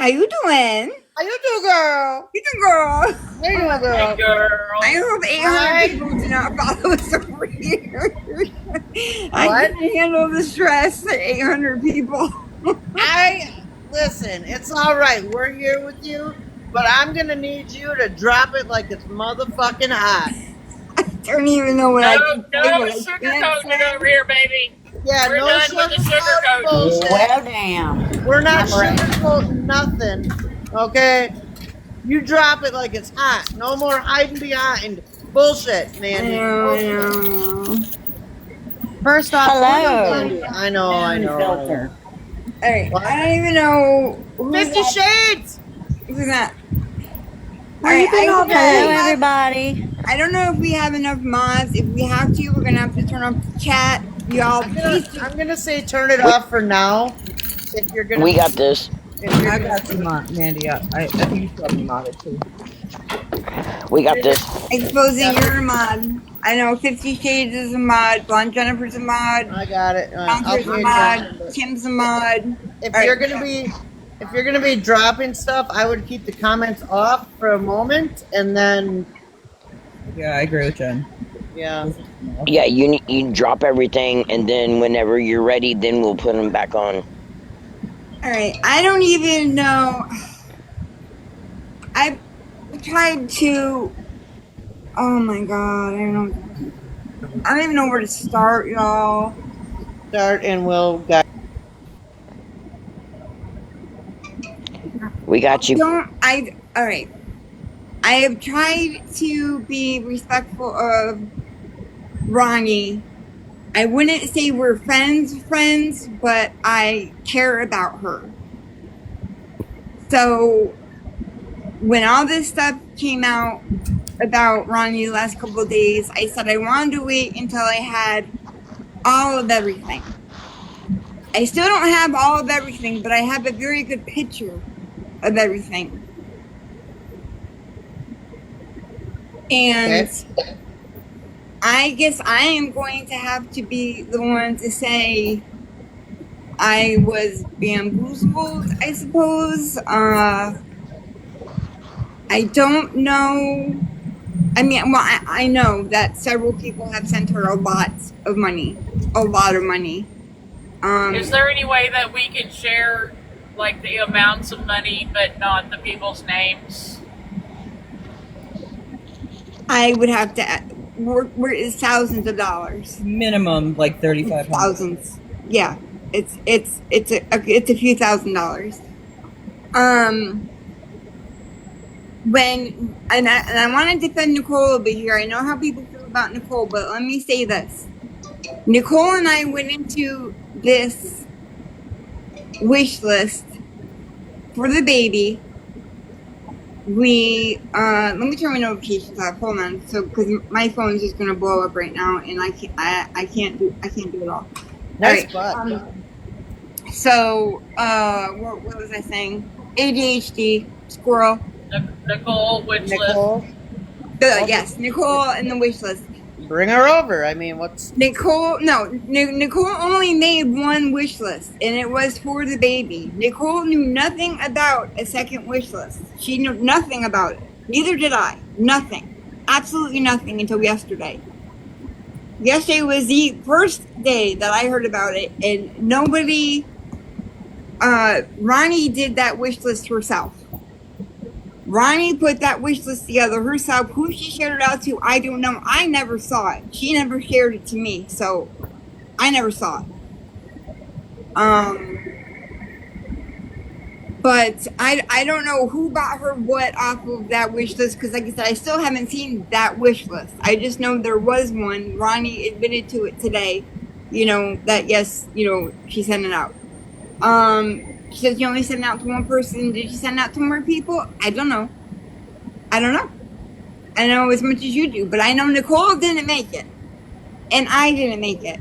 you doing? How you do, girl? You doing, girl? How you doing, Hey, girl? girl. I hope 800 Hi. people do not follow us over here. I What? can't handle the stress. 800 people. Listen. It's all right. We're here with you, but I'm gonna need you to drop it like it's motherfucking hot. I don't even know what No, I can say, no what I can't sugarcoating it say. over here, baby. Yeah, We're no done with the sugarcoating sugarcoating. bullshit. Well, damn. We're not I'm ready. sugarcoating nothing. Okay? You drop it like it's hot. No more hiding behind bullshit, I Mandy. know, I Bullshit. know. First off, who is Hello. Mandy? I know, I know, I know. Filter. Alright, What? I don't even know who's 50 that. Shades! Who's that? Where you been all Hello, day? everybody. I don't know if we have enough mods. If we have to, we're gonna have to turn off the chat. Y'all, please. I'm gonna say turn it off for now. If you're gonna, We got this. if you're I gonna, got you, Mandy. I think you should have me modded too. We got this. Exposing Yeah. you're a mod. I know 50 Shades is a mod. Blonde Jennifer's a mod. I got it. I'll Bouncer's pay a attention. mod. But Tim's a mod. if All you're right. gonna be dropping stuff, I would keep the comments off for a moment, and then Yeah, I agree with Jen. yeah. Yeah, you drop everything, and then whenever you're ready, then we'll put them back on. All right. I don't even know. I tried to. Oh my god. I don't even know where to start, y'all. Start and we'll get. We got you. All right. I have tried to be respectful of Ronnie. I wouldn't say we're friends, but I care about her. So when all this stuff came out about Ronnie the last couple of days, I said I wanted to wait until I had all of everything. I still don't have all of everything, but I have a very good picture of everything. And Okay. I guess I am going to have to be the one to say I was bamboozled, I suppose. I don't know. I mean, well, I know that several people have sent her a lot of money. A lot of money. Is there any way that we could share, like, the amounts of money, but not the people's names? I would have to. It's thousands of dollars. Minimum like 3,500. Thousands. Yeah, it's a few $1,000s. I want to defend Nicole over here. I know how people feel about Nicole, but let me say this: Nicole and I went into this wish list for the baby. Let me turn my notifications off. Hold on, because my phone is just gonna blow up right now, and I can't do it all. Nice All right. butt. So what was I saying? ADHD squirrel. Nicole, which list? Nicole, Yes, Nicole and the wish list. bring her over. I mean, what's Nicole only made one wish list, and it was for the baby. Nicole knew nothing about a second wish list. She knew nothing about it. Neither did I. Nothing. Absolutely nothing until yesterday. Yesterday was the first day that I heard about it, and nobody. Ronnie did that wish list herself. Ronnie put that wish list together herself. Who she shared it out to, I don't know. I never saw it. She never shared it to me, so I never saw it. But I don't know who bought her what off of that wish list, because like I said, I still haven't seen that wish list. I just know there was one. Ronnie admitted to it today, that yes, she sent it out. She says you only sent it out to one person. Did you send it out to more people? I don't know. I know as much as you do, but I know Nicole didn't make it, and I didn't make it.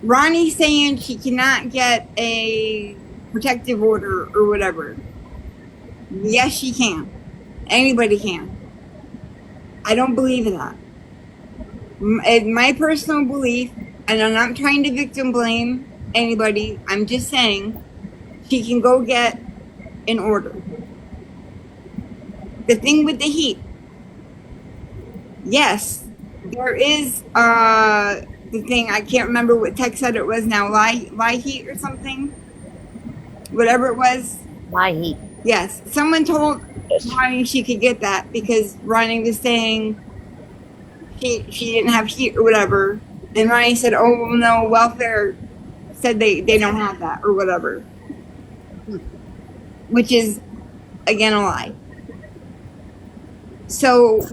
Ronnie's saying she cannot get a protective order or whatever. Yes, she can. Anybody can. I don't believe in that. My personal belief, and I'm not trying to victim blame anybody, I'm just saying, she can go get an order. The thing with the heat, yes, there is the thing, I can't remember what Tech said it was now, lie heat or something, whatever it was. My heat. Yes, someone told Yes. Ronnie she could get that because Ronnie was saying she didn't have heat or whatever, and Ronnie said, "Oh no, welfare said they don't have that or whatever," which is again a lie. So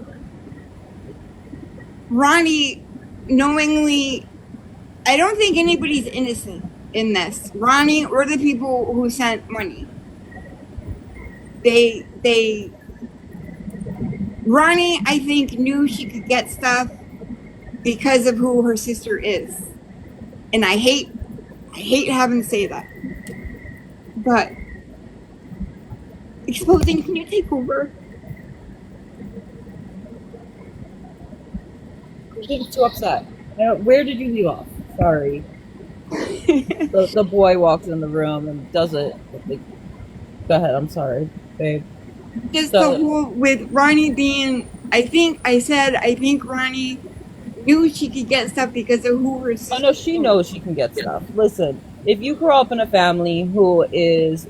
Ronnie knowingly, I don't think anybody's innocent in this, Ronnie or the people who sent money. They Ronnie, I think, knew she could get stuff because of who her sister is. And I hate having to say that. But exposing, can you take over? She's too upset. Where did you leave off? Sorry. The boy walks in the room and does it. Go ahead. I'm sorry, babe. Just So- the whole with Ronnie being, I think Ronnie knew she could get stuff because of who her sister Oh no, she knows she can get stuff. Listen, if you grow up in a family who is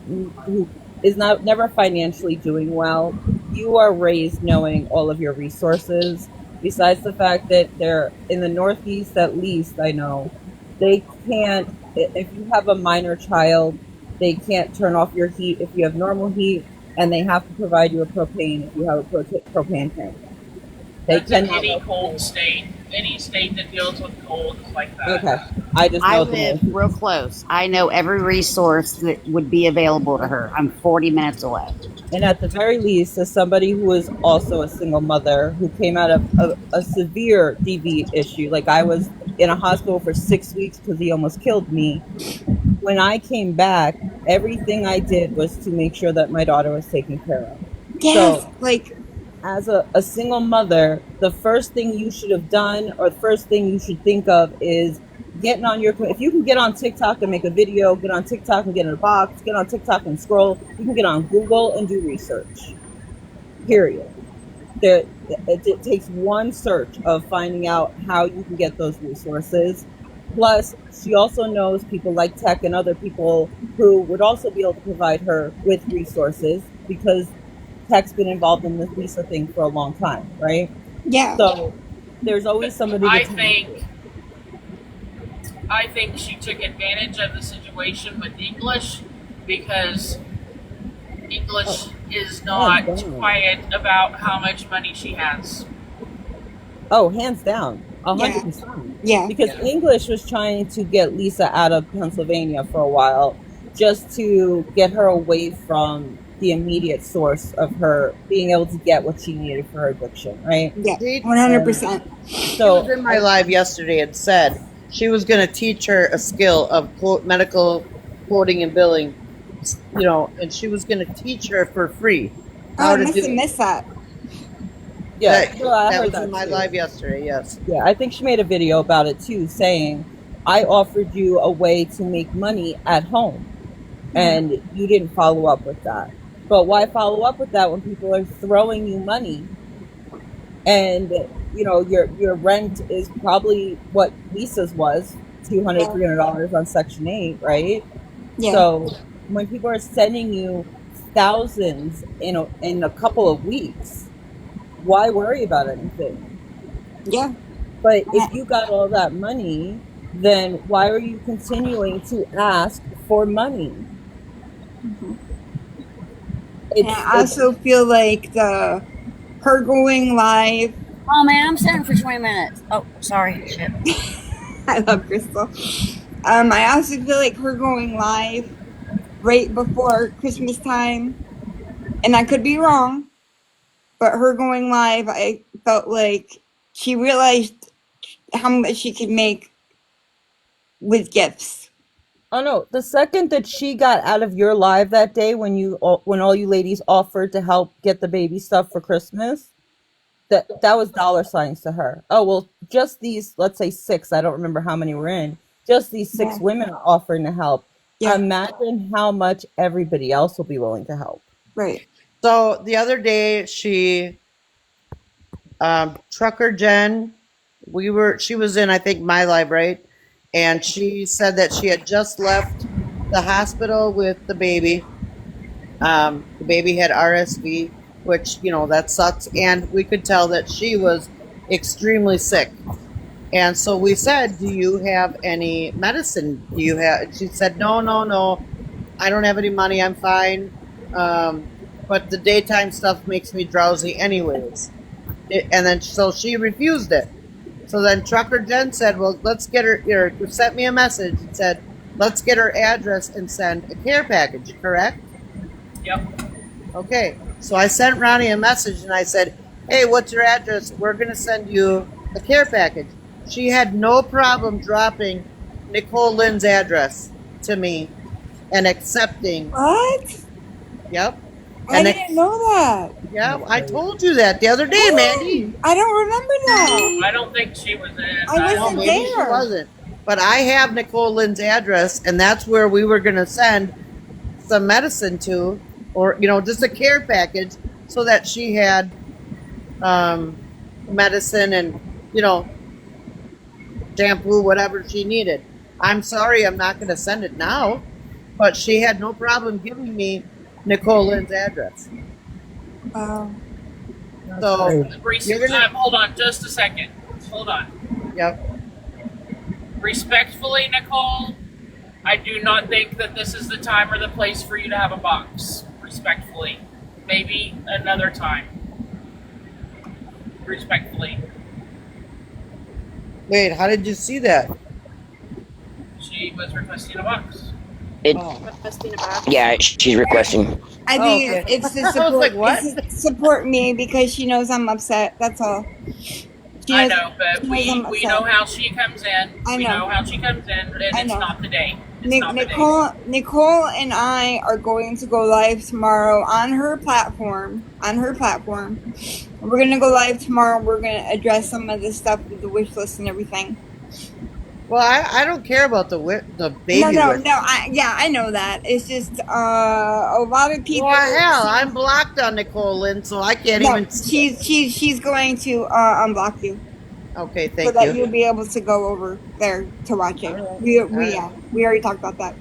not never financially doing well, you are raised knowing all of your resources. Besides the fact that they're in the Northeast, at least I know, they can't. If you have a minor child, they can't turn off your heat if you have normal heat, and they have to provide you a propane if you have a propane tank. They That's in cannot. any cold state. Any state that deals with cold is like that. Okay, I just know I the live most. real close. I know every resource that would be available to her. I'm 40 minutes away. And at the very least, as somebody who is also a single mother who came out of a severe DV issue, like I was in a hospital for 6 weeks because he almost killed me. When I came back, everything I did was to make sure that my daughter was taken care of. Yes, So, like as a single mother, the first thing you should have done, or the first thing you should think of, is getting on your. If you can get on TikTok and make a video, get on TikTok and get in a box, get on TikTok and scroll. You can get on Google and do research. Period. It takes one search of finding out how you can get those resources. Plus, she also knows people like Tech and other people who would also be able to provide her with resources because Tech's been involved in this Lisa thing for a long time, right? yeah. So there's always somebody. I think she took advantage of the situation with English because English is not quiet about how much money she has. Oh, hands down, 100%. Yeah. Because English was trying to get Lisa out of Pennsylvania for a while, just to get her away from the immediate source of her being able to get what she needed for her addiction, right? Yeah. She 100%. So was in my live yesterday and said she was going to teach her a skill of medical quoting and billing, and she was going to teach her for free Oh, how I to must do have it. missed that. yeah, That, so I that heard was in my too. live yesterday, yes. Yeah, I think she made a video about it too, saying, I offered you a way to make money at home, and you didn't follow up with that. But why follow up with that when people are throwing you money? And, your rent is probably what Lisa's was, $200, $300 on Section 8, right? Yeah. So when people are sending you thousands in a couple of weeks, why worry about anything? Yeah. But if you got all that money, then why are you continuing to ask for money? And I also feel like her going live. Oh man, I'm sitting for 20 minutes. Oh, sorry. Shit. I love Crystal. I also feel like her going live right before Christmas time, and I could be wrong, but her going live, I felt like she realized how much she could make with gifts. Oh no! The second that she got out of your live that day, when all you ladies offered to help get the baby stuff for Christmas, that was dollar signs to her. Oh well, just these, let's say 6. I don't remember how many were in. Just these 6 women are offering to help. Yeah. Imagine how much everybody else will be willing to help. Right. So the other day, Trucker Jen, she was in, I think, My Live, right? And she said that she had just left the hospital with the baby. The baby had RSV, which, that sucks. And we could tell that she was extremely sick. And so we said, "Do you have any medicine? Do you have?" She said, "No, no, no. I don't have any money. I'm fine. But the daytime stuff makes me drowsy, anyways." And then so she refused it. So then Trucker Jen said, "Well, let's get her." Sent me a message and said, "Let's get her address and send a care package." Correct? Yep. Okay. So I sent Ronnie a message and I said, "Hey, what's your address? We're going to send you a care package." She had no problem dropping Nicole Lynn's address to me and accepting. What? Yep. I didn't know that. Yeah, I told you that the other day, Mandy. I don't remember that. I don't think she was in. I No, wasn't maybe she there. wasn't. But I have Nicole Lynn's address, and that's where we were going to send some medicine to, or just a care package, so that she had medicine and shampoo, whatever she needed. I'm sorry, I'm not going to send it now, but she had no problem giving me Nicole Lynn's address. So you're gonna. Hold on just a second. Hold on. Yep. Respectfully, Nicole, I do not think that this is the time or the place for you to have a box. Respectfully. Maybe another time. Respectfully. Wait, how did you see that? She was requesting a box. Yeah, she's requesting. I think okay. it's to I was support. like, what? It's to support me because she knows I'm upset. That's all. I know, but she we knows I'm know upset. how she comes in. I We know. know how she comes in, and I it's know. not the day. It's not the day. Nicole and I are going to go live tomorrow on her platform. We're going to go live tomorrow. We're going to address some of the stuff with the wish list and everything. Well, I don't care about the baby wish. No. I know that. It's just a lot of people. Well, hell, I'm blocked on Nicole Lynn, so I can't even. She's going to unblock you. Okay, So thank that you. you'll be able to go over there to watch it. All right. We already talked about that.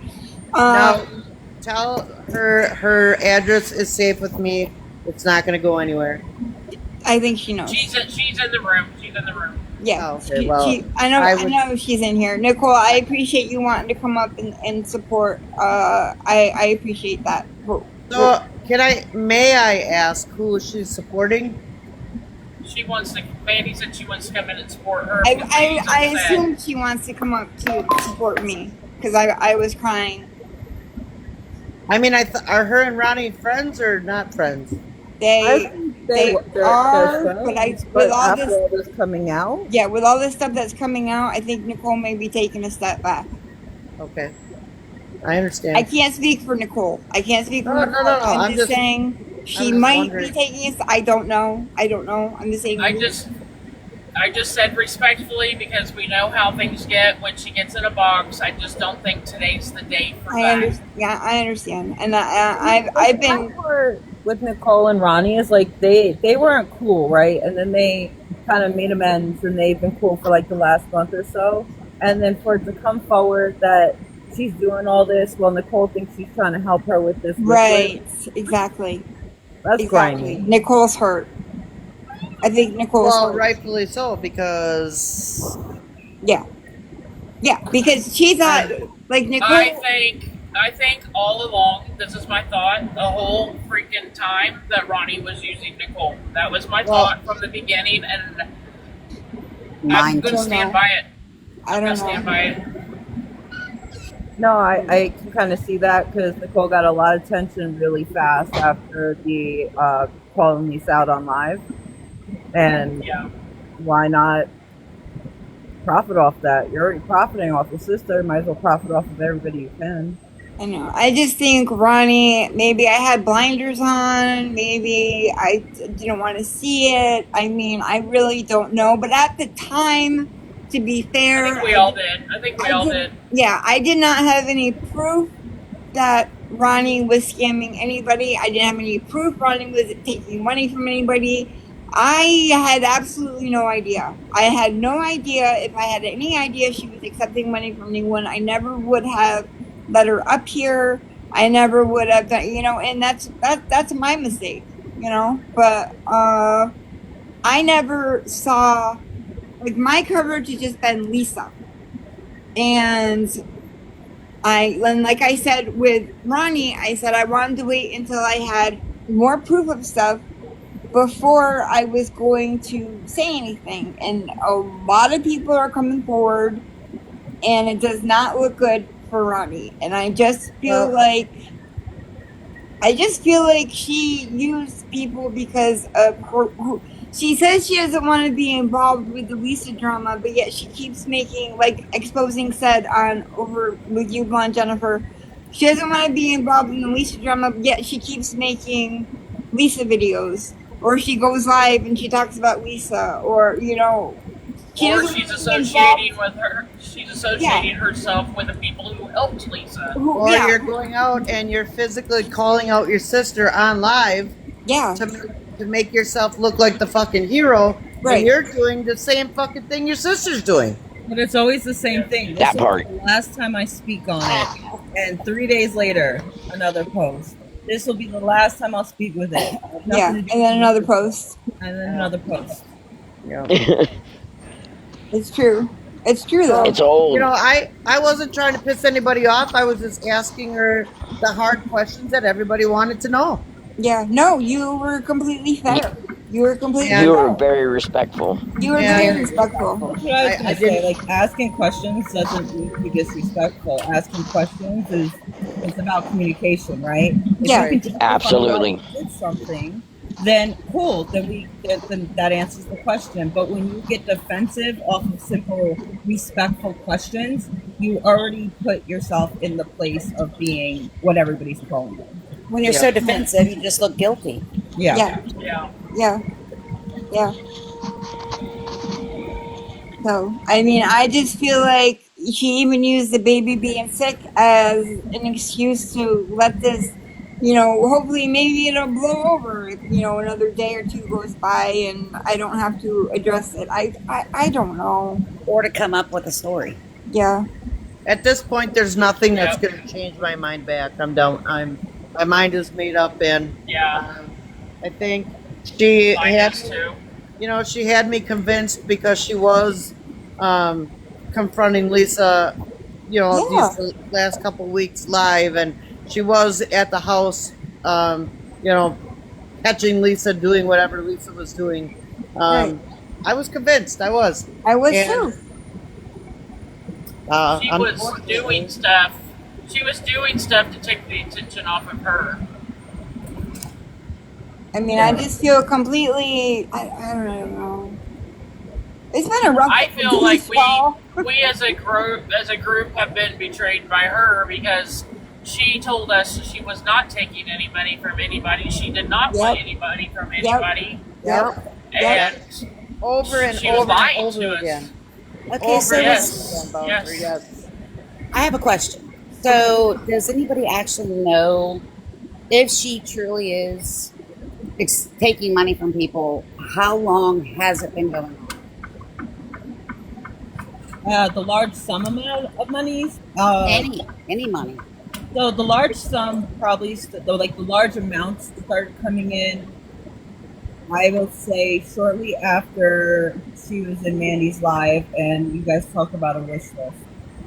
Now, tell her address is safe with me. It's not going to go anywhere. I think she knows. She's in the room. She's in the room. Yeah. Oh, okay, well, I know she's in here. Nicole, I appreciate you wanting to come up and support. I appreciate that. So, may I ask who she's supporting? She wants to. Mandy said she wants to come in and support her. I assume she wants to come up to support me because I was crying. I mean, are her and Ronnie friends or not friends? They are, friends, with all after all this coming out. Yeah, with all this stuff that's coming out, I think Nicole may be taking a step back. Okay, I understand. I can't speak for Nicole. No. I'm just saying she might be taking it. I don't know. I'm just saying. I just said respectfully because we know how things get when she gets in a box. I just don't think today's the day for that. I understand, and I've been with Nicole and Ronnie is like they weren't cool, right? And then they kind of made amends, and they've been cool for like the last month or so. And then for it to come forward that she's doing all this while Nicole thinks she's trying to help her with this, right? Exactly. That's grimy. Nicole's hurt. I think Nicole's hurt. Rightfully so, because because she thought like Nicole. I think all along, this is my thought, the whole freaking time that Ronnie was using Nicole. That was my thought from the beginning, and I'm going to stand by it. I don't know. Stand by it. No, I can kind of see that because Nicole got a lot of attention really fast after the calling Lisa out on live. And why not profit off that? You're already profiting off the sister. Might as well profit off of everybody you can. I know. I just think Ronnie, maybe I had blinders on. Maybe I didn't want to see it. I mean, I really don't know. But at the time, to be fair, I think we all did. Yeah, I did not have any proof that Ronnie was scamming anybody. I didn't have any proof Ronnie was taking money from anybody. I had absolutely no idea. I had no idea. If I had any idea she was accepting money from anyone, I never would have let her up here. I never would have done, and that's my mistake, But I never saw, like, my coverage has just been Lisa. And like I said with Ronnie, I said I wanted to wait until I had more proof of stuff before I was going to say anything. And a lot of people are coming forward, and it does not look good for Ronnie. And I just feel like she used people because of her. She says she doesn't want to be involved with the Lisa drama, but yet she keeps making, like, exposing said on over with you, Blonde Jennifer. She doesn't want to be involved in the Lisa drama, but yet she keeps making Lisa videos, or she goes live and she talks about Lisa, or she's associating with her. She's associating herself with the people who helped Lisa. Or you're going out and you're physically calling out your sister on live. Yeah. To make yourself look like the fucking hero. Right. And you're doing the same fucking thing your sister's doing. But it's always the same thing. That part. The last time I speak on it, and 3 days later, another post. This will be the last time I'll speak with it. Yeah, and then another post. And then another post. Yeah. It's true. It's true, though. It's old. I wasn't trying to piss anybody off. I was just asking her the hard questions that everybody wanted to know. Yeah, no, you were completely fair. You were very respectful. You were very respectful. That's what I was going to say. Like, asking questions doesn't mean to be disrespectful. Asking questions is about communication, right? Yeah, absolutely. If you did something, then cool. Then that answers the question. But when you get defensive off of simple, respectful questions, you already put yourself in the place of being what everybody's calling it. When you're so defensive, you just look guilty. Yeah. So, I mean, I just feel like she even used the baby being sick as an excuse to let this, hopefully maybe it'll blow over if, another day or two goes by and I don't have to address it. I don't know. Or to come up with a story. Yeah. At this point, there's nothing that's going to change my mind back. I'm done. My mind is made up, and I think she she had me convinced because she was confronting Lisa, these last couple weeks live, and she was at the house, catching Lisa doing whatever Lisa was doing. I was convinced. I was too. She was doing stuff. She was doing stuff to take the attention off of her. I mean, I just feel completely. I don't know. It's been a rough. I feel like we as a group have been betrayed by her because she told us she was not taking any money from anybody. She did not want any money from anybody. And over and she over was lying and over to again. us. Okay, so Yes. I have a question. So, does anybody actually know if she truly is taking money from people? How long has it been going on? The large sum amount of monies? Any money. So the large sum probably, the large amounts started coming in, I will say, shortly after she was in Mandy's live and you guys talked about a wish list.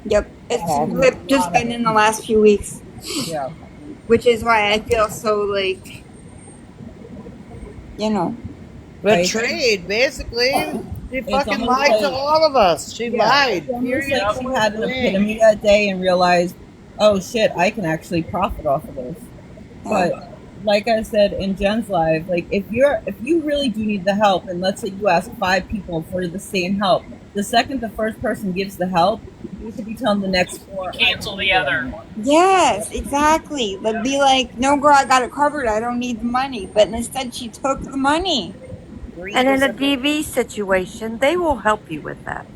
Yep, it's just been in the last few weeks. Yeah. Which is why I feel so, like, betrayed, basically. She fucking lied to all of us. She lied. It's almost like she had an epitome that day and realized, oh shit, I can actually profit off of this. But like I said in Jen's live, like if you really do need the help, and let's say you ask 5 people for the same help, the second the first person gives the help, you should be telling the next 4 cancel the other. Yes, exactly. They'd be like, no, girl, I got it covered. I don't need the money. But instead, she took the money. And in a DV situation, they will help you with that.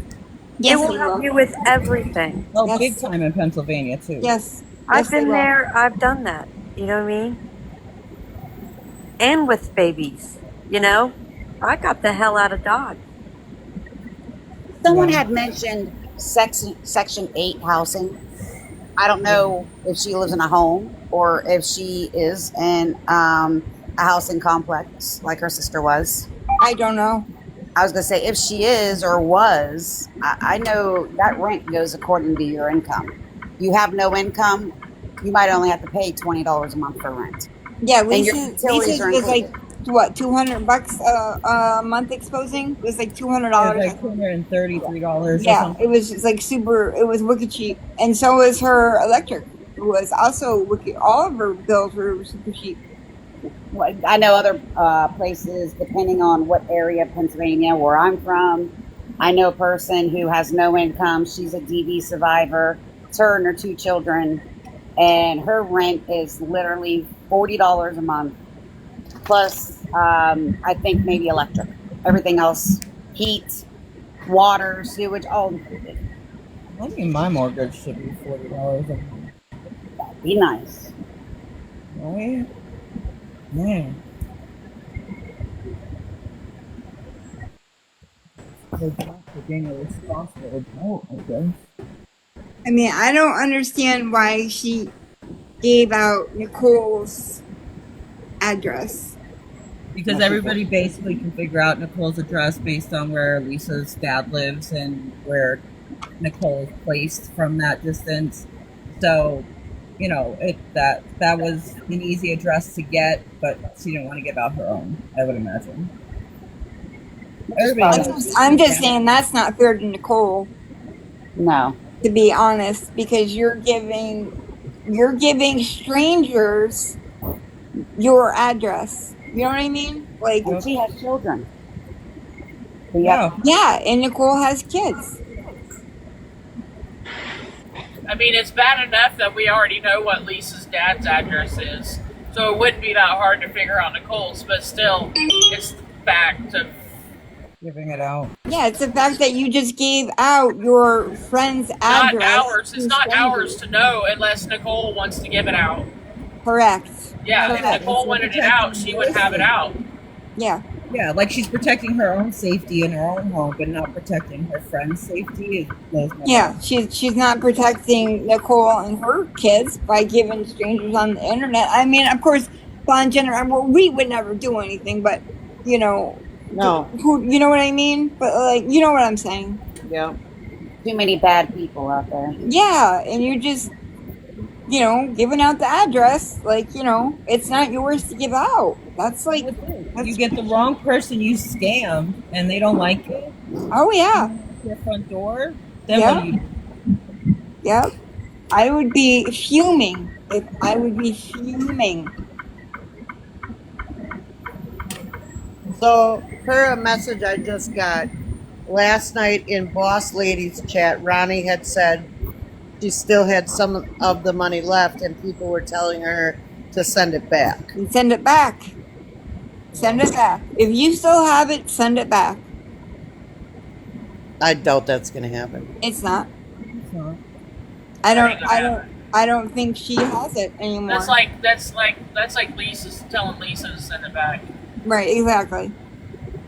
Yes, they will help you with everything. Oh, big time in Pennsylvania too. Yes. I've Yes, they been will. there. I've done that. You know what I mean? And with babies, you know, I got the hell out of Dodge. Someone Yeah. had mentioned Section 8 housing. I don't Yeah. know if she lives in a home or if she is in a housing complex like her sister was. I don't know. I was going to say, if she is or was, I know that rent goes according to your income. You have no income, you might only have to pay $20 a month for rent, Yeah, and your Lisa's utilities are was like included. what, $200 a month exposing? It was like two hundred Yeah, it's dollars. like $233 or Yeah, it something. was just like super. It was wicked cheap, and so was her electric. It was also wicked. All of her bills were super cheap. Well, I know other places, depending on what area of Pennsylvania where I'm from. I know a person who has no income. She's a DV survivor. It's her and her two children, and her rent is literally $40 a month plus, I think maybe electric. Everything else, heat, water, sewage, all included. I think my mortgage should be $40 a month, Be nice. right? Man, they're back to being a responsible adult, I guess. I mean, I don't understand why she gave out Nicole's address. Because everybody basically can figure out Nicole's address based on where Lisa's dad lives and where Nicole is placed from that distance. So, you know, that was an easy address to get, but she didn't want to give out her own, I would imagine. Everybody knows. I'm just saying that's not fair to Nicole, No. to be honest, because you're giving strangers your address. You know what I mean? Like, And she has children. But Yeah. yep. yeah, and Nicole has kids. I mean, it's bad enough that we already know what Lisa's dad's address is, so it wouldn't be that hard to figure out Nicole's. But still, it's the fact of Giving it out. Yeah, it's the fact that you just gave out your friend's not address. ours. It's to not ours strangers. to know unless Nicole wants to give it out. Correct. Yeah, That's if it. Nicole It's wanted it out, she would have it out. Yeah. Yeah, like she's protecting her own safety in her own home, but not protecting her friend's safety. Yeah, she's not protecting Nicole and her kids by giving strangers on the internet. I mean, of course, Von Jenner, well, we would never do anything, but you know, No. you know what I mean? But like, you know what I'm saying? Yeah. Too many bad people out there. Yeah, and you're just, giving out the address. Like, it's not yours to give out. That's like, you get the wrong person you scam and they don't like it. Oh yeah. Your front door. Then Yeah. what do you do? Yep. I would be fuming. I would be fuming. So, per a message I just got last night in Boss Ladies chat, Ronnie had said she still had some of the money left, and people were telling her to send it back. And send it back. Send it back. If you still have it, send it back. I doubt that's going to happen. It's not. It's not. I don't think she has it anymore. That's like Lisa's telling Lisa to send it back. Right, exactly.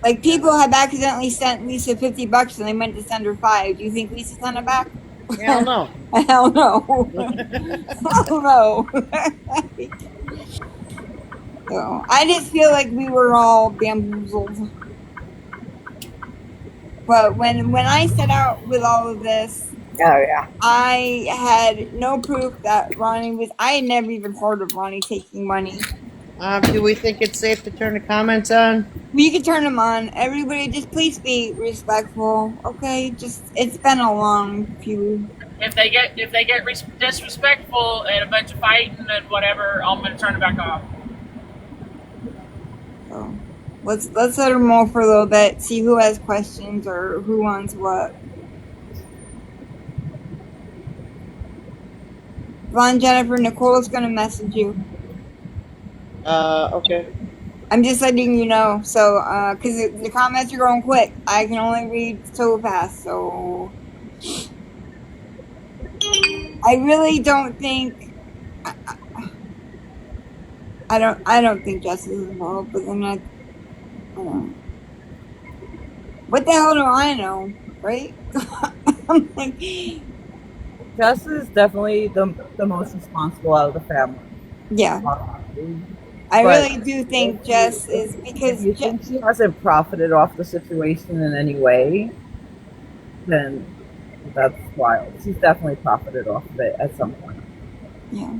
Like, people have accidentally sent Lisa $50 and they meant to send her $5. Do you think Lisa sent it back? Hell no. Hell no. Hell no. So, I just feel like we were all bamboozled. But when I set out with all of this, Oh yeah. I had no proof that Ronnie was. I had never even heard of Ronnie taking money. Do we think it's safe to turn the comments on? You can turn them on. Everybody, just please be respectful, okay? It's been a long few. If they get disrespectful and a bunch of fighting and whatever, I'm gonna turn it back off. So let's let her mull for a little bit. See who has questions or who wants what. Von Jennifer, Nicole's gonna message you. Okay. I'm just letting you know. So, because the comments are going quick, I can only read so fast. So, I really don't think I don't think Jess is involved, but then I don't know. What the hell do I know, right? I'm like, Jess is definitely the most responsible out of the family. yeah, Obviously. I But really do think if you, Jess is if because you think she hasn't profited off the situation in any way, then that's wild. She's definitely profited off of it at some point. yeah.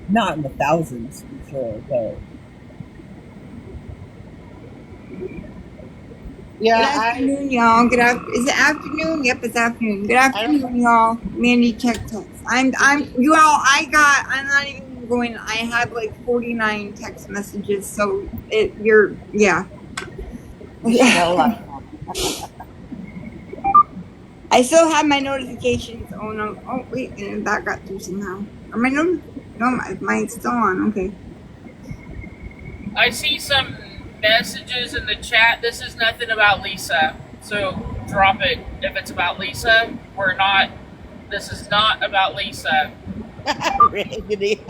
Not in the thousands, for sure, but Good Yeah, afternoon, y'all. Is it afternoon? Yep, it's afternoon. Good I don't. afternoon, y'all. Mandy check text. You all. I'm not even going. I have like 49 text messages. So yeah. You still love I still have my notifications. Oh no. Oh wait, that got through somehow. Are my no? Mine's still on. Okay. I see some messages in the chat. This is nothing about Lisa. So drop it if it's about Lisa. We're not. This is not about Lisa. Raggedy.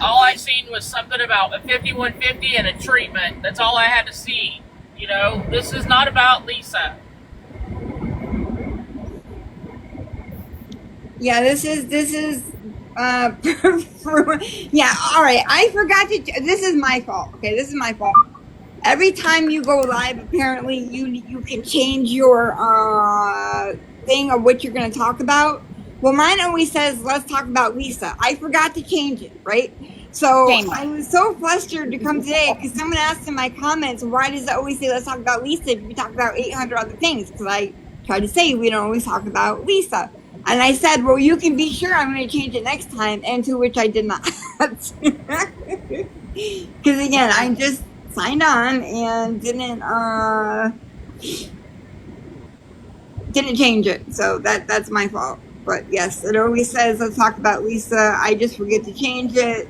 All I seen was something about a 5150 and a treatment. That's all I had to see. You know, this is not about Lisa. Yeah, this is yeah, all right. I forgot to this is my fault. Okay, this is my fault. Every time you go live, apparently you can change your thing of what you're going to talk about. Well, mine always says let's talk about Lisa. I forgot to change it, right? So I was so flustered to come today because someone asked in my comments, why does it always say let's talk about Lisa if we talk about 800 other things? Because I tried to say we don't always talk about Lisa. And I said, well, you can be sure I'm going to change it next time, and to which I did not. Because again, I just signed on and didn't change it. So that's my fault. But yes, it always says let's talk about Lisa. I just forget to change it.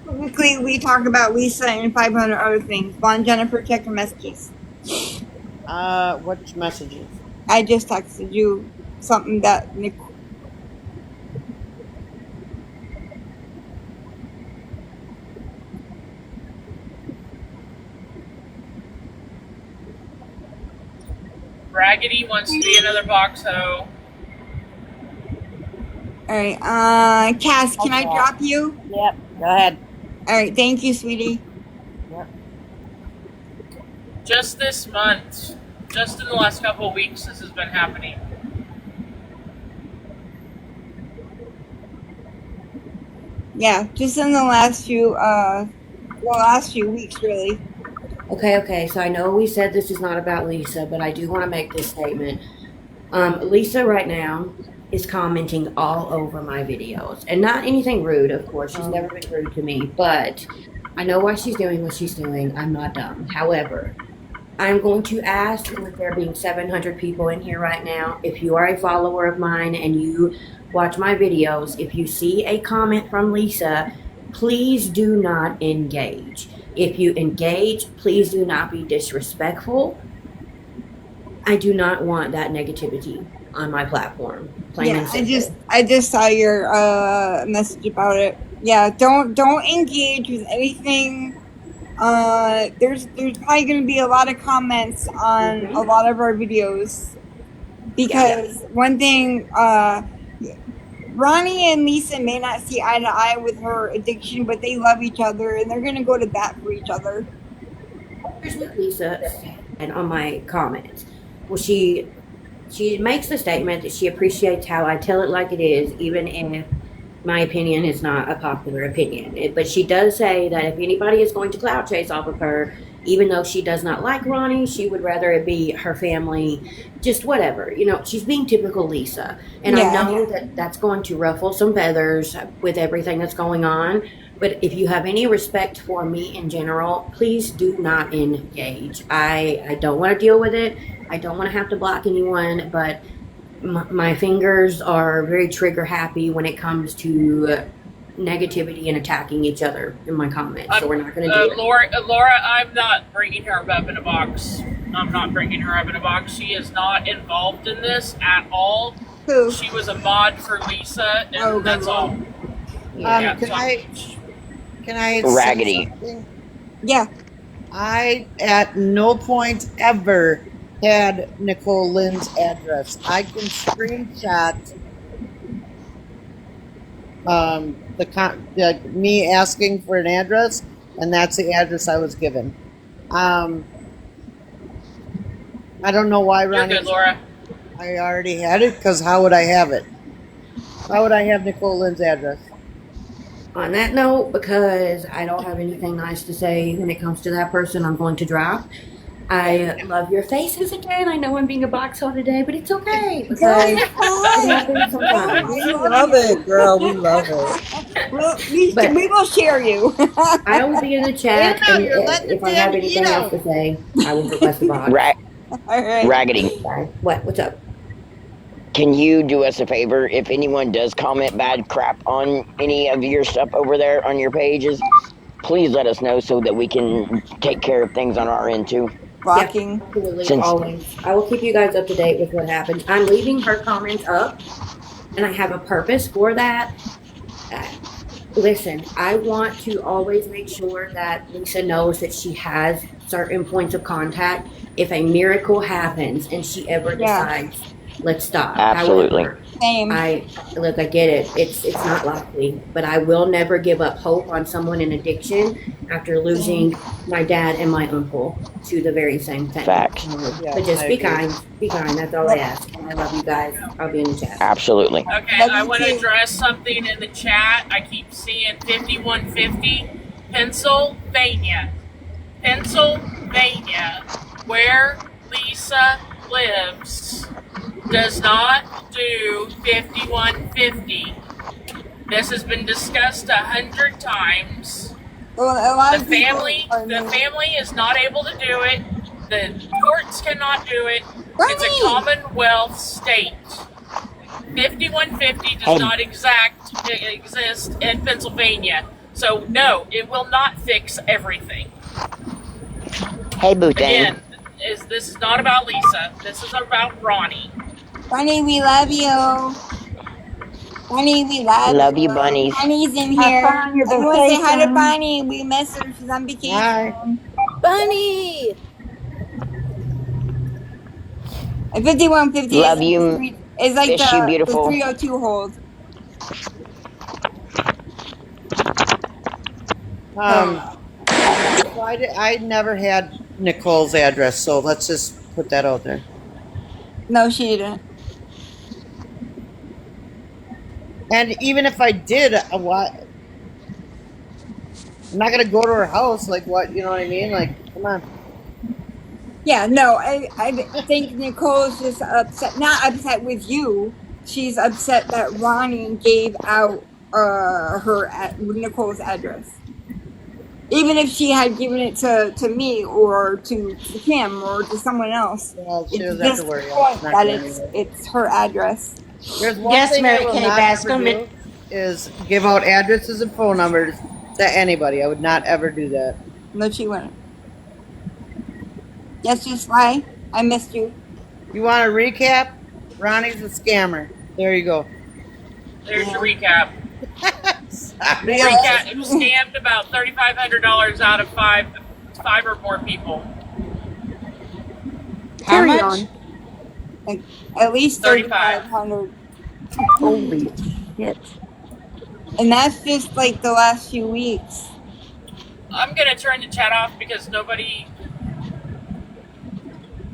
Typically, we talk about Lisa and 500 other things. Vaughn, Jennifer, check your messages. Which messages? I just texted you something that Nick. Raggedy wants to be another box hoe. All right, Cass, can I drop you? Yep, go ahead. All right, thank you, sweetie. Yep. Just this month, just in the last couple of weeks, this has been happening. Yeah, just in the last few weeks, really. Okay, so I know we said this is not about Lisa, but I do want to make this statement. Lisa right now is commenting all over my videos. And not anything rude, of course. She's never been rude to me, but I know why she's doing what she's doing. I'm not dumb. However, I'm going to ask, with there being 700 people in here right now, if you are a follower of mine and you watch my videos, if you see a comment from Lisa, please do not engage. If you engage, please do not be disrespectful. I do not want that negativity on my platform. Plain and simple. I just saw your message about it. Yeah, don't engage with anything. There's probably going to be a lot of comments on a lot of our videos because one thing, Ronnie and Lisa may not see eye to eye with her addiction, but they love each other and they're going to go to bat for each other. Here's what Lisa said on my comments. Well, she makes the statement that she appreciates how I tell it like it is, even if my opinion is not a popular opinion. But she does say that if anybody is going to clout chase off of her, even though she does not like Ronnie, she would rather it be her family, just whatever. You know, she's being typical Lisa. And I know that that's going to ruffle some feathers with everything that's going on. But if you have any respect for me in general, please do not engage. I don't want to deal with it. I don't want to have to block anyone, but my fingers are very trigger happy when it comes to negativity and attacking each other in my comments. So we're not going to do it. Laura, I'm not bringing her up in a box. I'm not bringing her up in a box. She is not involved in this at all. Who? She was a mod for Lisa, and that's all. Yeah. Can I say Raggedy. something? Yeah. I at no point ever had Nicole Lynn's address. I can screenshot me asking for an address, and that's the address I was given. Um, I don't know why You're Ronnie good, was. Laura. I already had it because how would I have it? How would I have Nicole Lynn's address? On that note, because I don't have anything nice to say when it comes to that person, I'm going to drop. I love your faces again. I know I'm being a box all today, but it's okay Girl, because you're it fine. happens sometimes. We We love love you. it, girl. We love it. Well, But we will share you. I will be in the Wait chat, out! and You're letting the if I have damn heat anything else out. to say, I will request a box. Ra- All right. Raggedy. Sorry. What? What's up? Can you do us a favor? If anyone does comment bad crap on any of your stuff over there on your pages, please let us know so that we can take care of things on our end too. Yeah, Rocking. absolutely. Since Always. I will keep you guys up to date with what happens. I'm leaving her comments up, and I have a purpose for that. Uh, Listen, I want to always make sure that Lisa knows that she has certain points of contact if a miracle happens and she ever Yeah. decides, let's stop. absolutely, However, Same. I look, I get it. It's not likely, but I will never give up hope on someone in addiction after Same. losing my dad and my uncle to the very same thing. facts, Yeah, But just I be agree. kind. Be kind. That's all I ask. And I love you guys. I'll be in the chat. absolutely. Okay, Love I you want to too. address something in the chat. I keep seeing 5150 Pennsylvania. Pennsylvania, where Lisa lives, does not do 5150. This has been discussed 100 times. Well, a lot The of people family, are the new. family is not able to do it. The courts cannot do it. It's a Bernie! Commonwealth state. 5150 does Hey, not exist in Pennsylvania. So no, it will not fix everything. hey, boo thing. Again, this is not about Lisa. This is about Ronnie. Bunny, we love you. Bunny, we love Love you, you. bunnies. Bunny's in Have here. fun on your Everyone say hi to vacation. Bunny. We miss her. She's on vacation. Hi. Bunny! And 5150 is Love like you. Miss you, the beautiful. 302 hold. Um, so I never had Nicole's address, so let's just put that out there. No, she didn't. And even if I did, what? I'm not gonna go to her house. Like what? You know what I mean? Like, come on. Yeah, no, I think Nicole's just upset. Not upset with you. She's upset that Ronnie gave out Nicole's address. Even if she had given it to me or to Kim or to someone else, Well, she it's doesn't have just to worry. the point It's not that going anywhere. it's her address. There's one Yes, thing I Mary will Kay not Bascom. ever do is give out addresses and phone numbers to anybody. I would not ever do that. No, she wouldn't. Yes, just why I missed you. You want a recap? Ronnie's a scammer. There you go. There's your recap. Sorry. Scammed about $3,500 out of five or more people. How Carry much? on. Like at least 35. 3,500, Holy shit. and that's just like the last few weeks. I'm gonna turn the chat off because nobody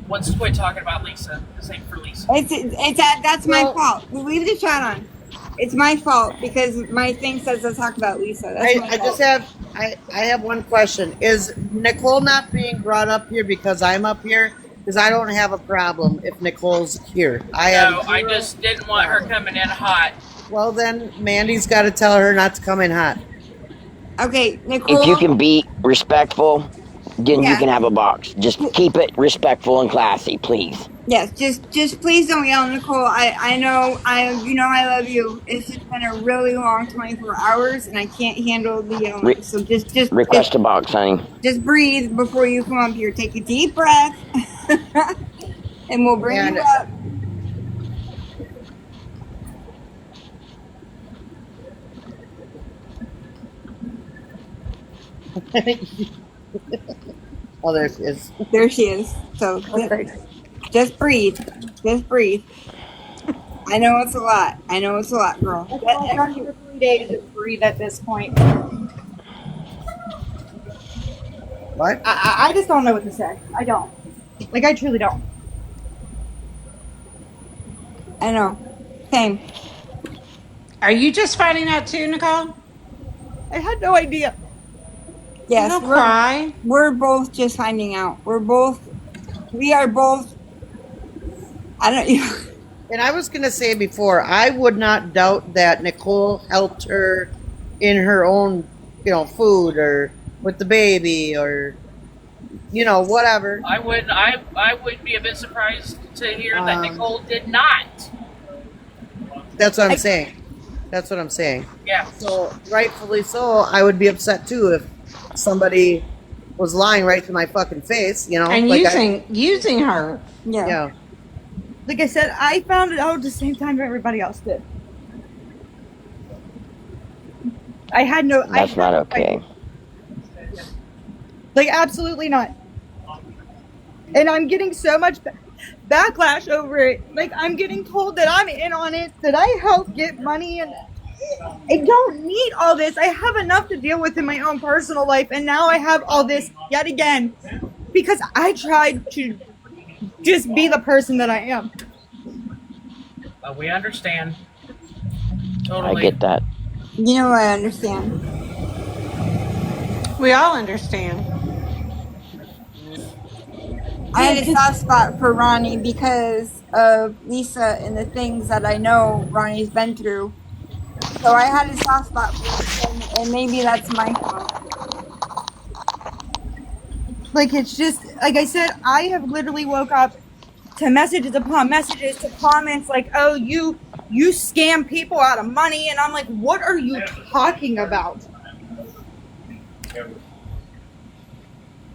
wants to quit talking about Lisa. This ain't for Lisa. That's my fault. We leave the chat on. It's my fault because my thing says to talk about Lisa. That's my I fault. just have I have one question. Is Nicole not being brought up here because I'm up here? Because I don't have a problem if Nicole's here. No, I just didn't want her coming in hot. Well, then Mandy's got to tell her not to come in hot. Okay, Nicole. If you can be respectful, then you Yeah. can have a box. Just keep it respectful and classy, please. Yes, just please don't yell, Nicole. I know I love you. It's just been a really long 24 hours, and I can't handle the yelling. So Request a box, honey. just breathe before you come up here. Take a deep breath, and we'll bring And you up. Oh, there she is. There she is. So just breathe. Just breathe. I know it's a lot. I know it's a lot, girl. I've done for 3 days. Just breathe at this point. What? I just don't know what to say. I don't. Like, I truly don't. I know. Same. Are you just finding out too, Nicole? I had no idea. Yes, Don't cry. we're both just finding out. We are both, I don't, And I was going to say before, I would not doubt that Nicole helped her in her own, food or with the baby or, whatever. I would be a bit surprised to hear that Nicole did not. That's what I'm saying. That's what I'm saying. Yeah. So, rightfully so, I would be upset too if somebody was lying right to my fucking face, And like using her. yeah. Like I said, I found it out at the same time everybody else did. I had no. That's not okay. Like, absolutely not. And I'm getting so much backlash over it. Like, I'm getting told that I'm in on it, that I helped get money, and I don't need all this. I have enough to deal with in my own personal life, and now I have all this yet again because I tried to just be the person that I am. We understand. Totally. I get that. I understand. We all understand. I had a soft spot for Ronnie because of Lisa and the things that I know Ronnie's been through. So I had a soft spot for Lisa, and maybe that's my fault. Like, it's just, like I said, I have literally woke up to messages upon messages, to comments like, oh, you scam people out of money. And I'm like, what are you talking about?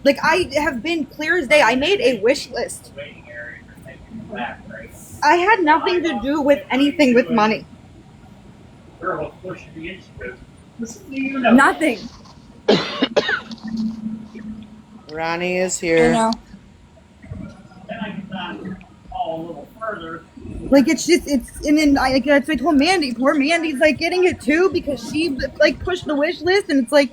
Like, I have been clear as day. I made a wish list. I had nothing to do with anything with money. Nothing. Ronnie is I here. know. Like, it's just, and then I told Mandy, poor Mandy's like getting it too because she like pushed the wish list, and it's like,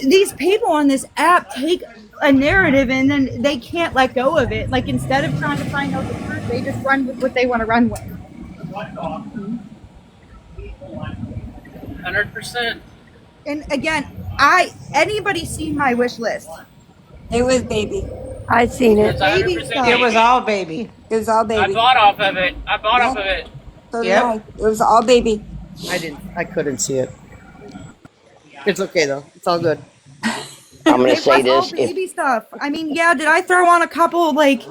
these people on this app take a narrative and then they can't let go of it. Like, instead of trying to find out the truth, they just run with what they want to run with. 100%. And again, anybody seen my wish list? It was baby. I seen it. It's 100% stuff. It was all baby. It was all I baby. bought off of it. So did Yep. I. It was all baby. I couldn't see it. It's okay though. It's all good. I'm going to It say was all this. baby stuff. I mean, yeah, did I throw on a couple, like,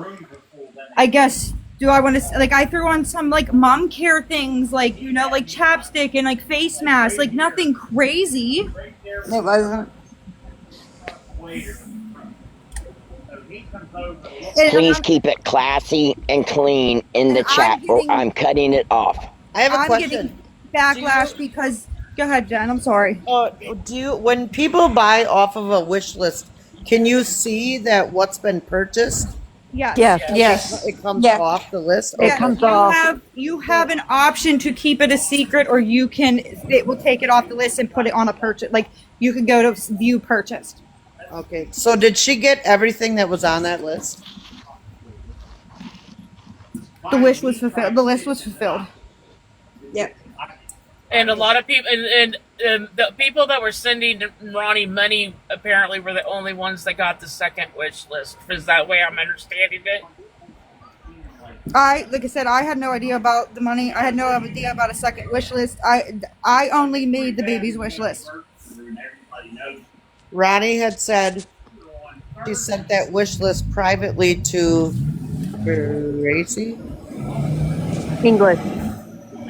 I guess, do I want to, like, I threw on some, like, mom care things, like, like chapstick and, like, face masks, like, nothing crazy. It wasn't. Please keep it classy and clean in the And chat, or I'm cutting it off. I have a I'm question. getting backlash because, go ahead, Jen, I'm sorry. When people buy off of a wish list, can you see that what's been purchased? Yes. Yes. It comes Yeah. off the list. It comes off. You have an option to keep it a secret, or it will take it off the list and put it on a purchase. Like, you could go to view purchased. Okay. So did she get everything that was on that list? The wish was fulfilled. The list was fulfilled. Yep. And a lot of people, and the people that were sending Ronnie money apparently were the only ones that got the second wish list. Is that way I'm understanding it? Like I said, I had no idea about the money. I had no idea about a second wish list. I only made the baby's wish list. Ronnie had said she sent that wish list privately to Gracie. English.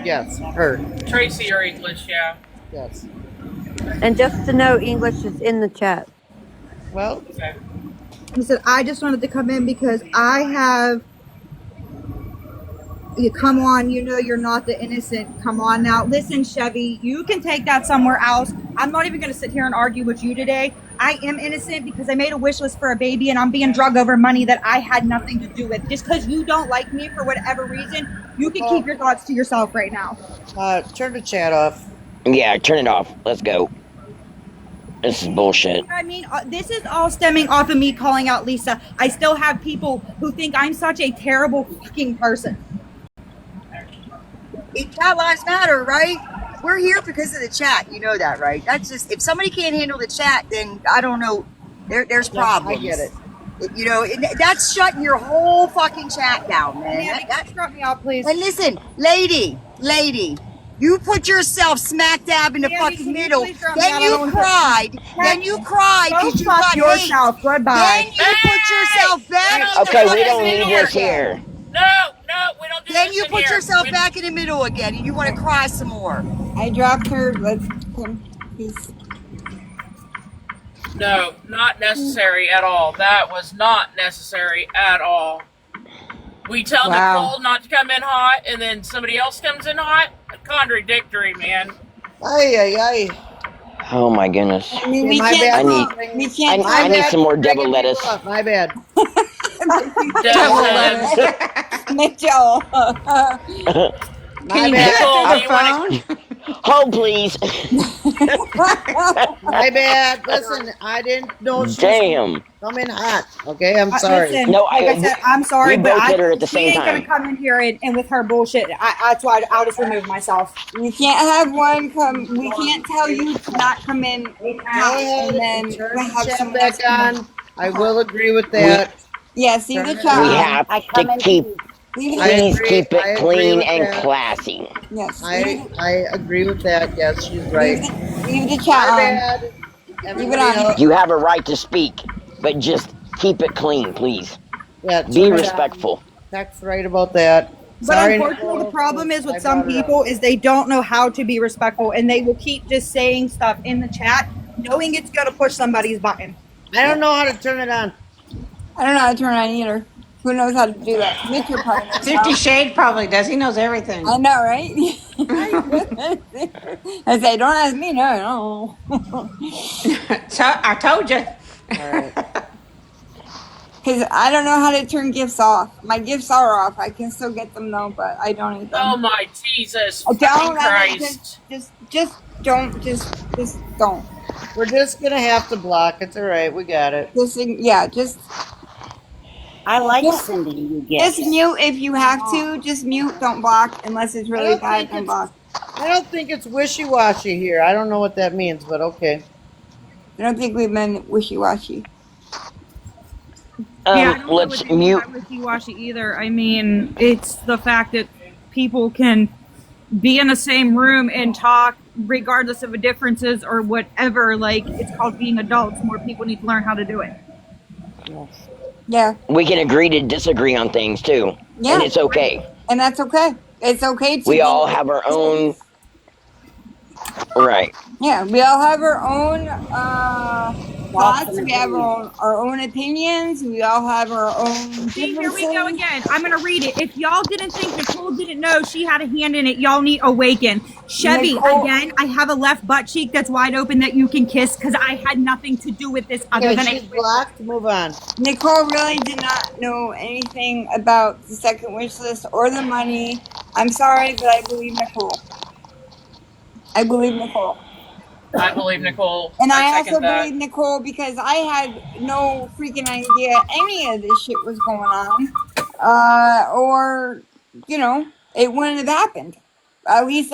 Yes, her. Tracy or English, yeah. Yes. And just to know, English is in the chat. Well, Okay. He said, I just wanted to come in because I have Come on, you know you're not the innocent. Come on now. Listen, Chevy, you can take that somewhere else. I'm not even going to sit here and argue with you today. I am innocent because I made a wish list for a baby and I'm being drugged over money that I had nothing to do with. Just because you don't like me for whatever reason, you can keep your thoughts to yourself right now. Turn the chat off. Yeah, turn it off. Let's go. This is bullshit. I mean, this is all stemming off of me calling out Lisa. I still have people who think I'm such a terrible fucking person. Chat lives matter, right? We're here because of the chat. You know that, right? That's just, if somebody can't handle the chat, then I don't know. There's problems. I get it. You know, that's shutting your whole fucking chat down, man. Mandy, shut me off, please. And listen, lady, you put yourself smack dab in the Mandy, fucking middle. Then you cried. Then you cried because you got yourself. hate. Goodbye. Then you put yourself back. Okay, we don't need this here. No, we don't do Then this you in put here. yourself back in the middle again, and you want to cry some more. I dropped her. Let's please. No, not necessary at all. That was not necessary at all. We tell Nicole not to come in hot, and then somebody else comes in hot. Contradictory, man. Ay. Oh my goodness. I mean, we My can't. bad. We can't. I need some more devil lettuce. My bad. Devil lettuce. Mitchell. My Can you bad. get to the phone? Hold, please. My bad. Listen, I didn't know she Damn. was coming hot. Okay, I'm sorry. Listen, No, like I said, I'm sorry, we but both hit her at the she same ain't time. gonna come in here and with her bullshit. That's why I'll just remove myself. We can't have one come. We can't tell you to not come in, Go ahead and and then turn have the chat someone back else. on. I will agree with that. Yeah, see the Turn it chat. We on. have I come to in keep, peace. Leave I it. please agree- keep I it agree clean with and that. classy. Yes. I agree with that. Yes, she's right. Leave the My chat on. bad. Everybody on. else. You have a right to speak, but just keep it clean, please. Yeah, Be turn it on. respectful. Tech's right about that. But Sorry, unfortunately, Nicole, the problem is I with some brought it up. people is they don't know how to be respectful, and they will keep just saying stuff in the chat, knowing it's gonna push somebody's button. I don't know how to turn it on. I don't know how to turn on either. Who knows how to do that? Mitchell probably knows 50 how. Shade probably does. He knows everything. I know, right? I say, don't ask me. No. So I told you. All right. Because I don't know how to turn gifts off. My gifts are off. I can still get them though, but I don't need them. Oh my Jesus I don't. Christ. Just don't. Just don't. We're just gonna have to block. It's all right. We got it. Just I like Yeah. sending you gifts. Just mute if you have to. Just mute. Don't block unless it's really bad. Don't block. I don't think it's wishy-washy here. I don't know what that means, but okay. I don't think we've been wishy-washy. Yeah, I don't know Let's what they mean mute. by wishy-washy either. I mean, it's the fact that people can be in the same room and talk regardless of the differences or whatever. Like, it's called being adults. More people need to learn how to do it. Yeah. We can agree to disagree on things too. Yeah. And it's okay. And that's okay. It's okay to We be- all have our own. Right. Yeah, we all have our own thoughts. We have our own opinions. We all have our own. See, here we go again. I'm going to read it. If y'all didn't think Nicole didn't know she had a hand in it, y'all need awaken. Chevy, Nicole- again, I have a left butt cheek that's wide open that you can kiss because I had nothing to do with this other Okay, than she's blocked. Move on. Nicole really did not know anything about the second wish list or the money. I'm sorry, but I believe Nicole. I believe Nicole. I believe Nicole. And I second also that. believe Nicole because I had no freaking idea any of this shit was going on. Or, you know, it wouldn't have happened. At least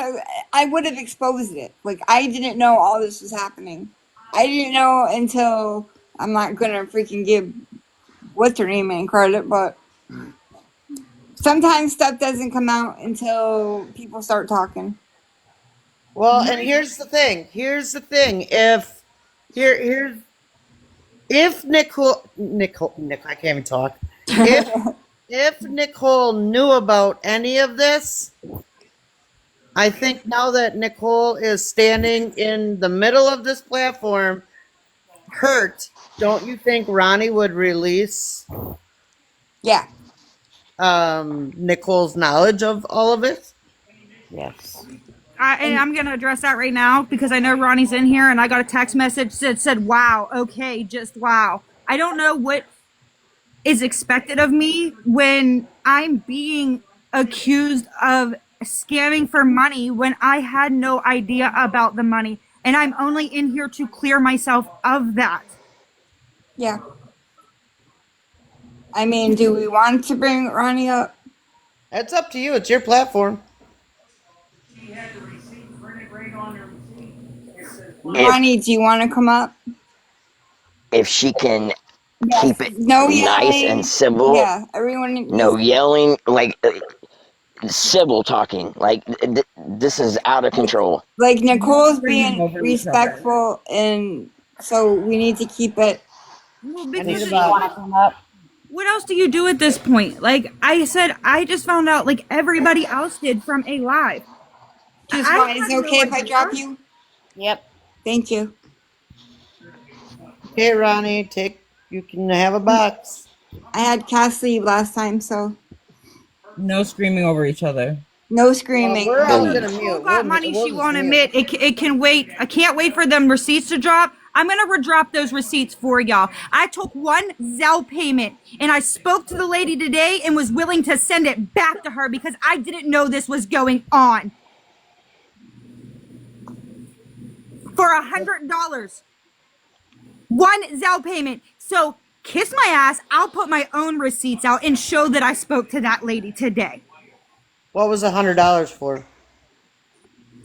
I would have exposed it. Like, I didn't know all this was happening. I didn't know until, I'm not going to freaking give what's her name any credit, but sometimes stuff doesn't come out until people start talking. Well, and here's the thing. If Nicole, I can't even talk. If Nicole knew about any of this, I think now that Nicole is standing in the middle of this platform, hurt, don't you think Ronnie would release? Yeah. Nicole's knowledge of all of it? Yes. And I'm going to address that right now because I know Ronnie's in here and I got a text message that said, wow, okay, just wow. I don't know what is expected of me when I'm being accused of scamming for money when I had no idea about the money. And I'm only in here to clear myself of that. Yeah. I mean, do we want to bring Ronnie up? It's up to you. It's your platform. If Ronnie, do you want to come up? if she can Yes. keep it No nice and yelling. civil, Yeah, everyone no needs yelling, like civil talking. Like this is out of control. like Nicole's Screaming being over each other. respectful, and so we need to keep it. Well, I need because a You want box. to come up? what else do you do at this point? Like I said, I just found out like everybody else did from a live. Just I why is had it no okay if I idea. drop you? Yep. Thank you. Okay, Ronnie, you can have a box. I had Cass leave last time, so No screaming over each other. no screaming. We're all And gonna Nicole mute. got money We'll she just won't mute. admit. It can wait. I can't wait for them receipts to drop. I'm going to redrop those receipts for y'all. I took one Zelle payment and I spoke to the lady today and was willing to send it back to her because I didn't know this was going on. For $100. One Zelle payment. So kiss my ass. I'll put my own receipts out and show that I spoke to that lady today. What was $100 for?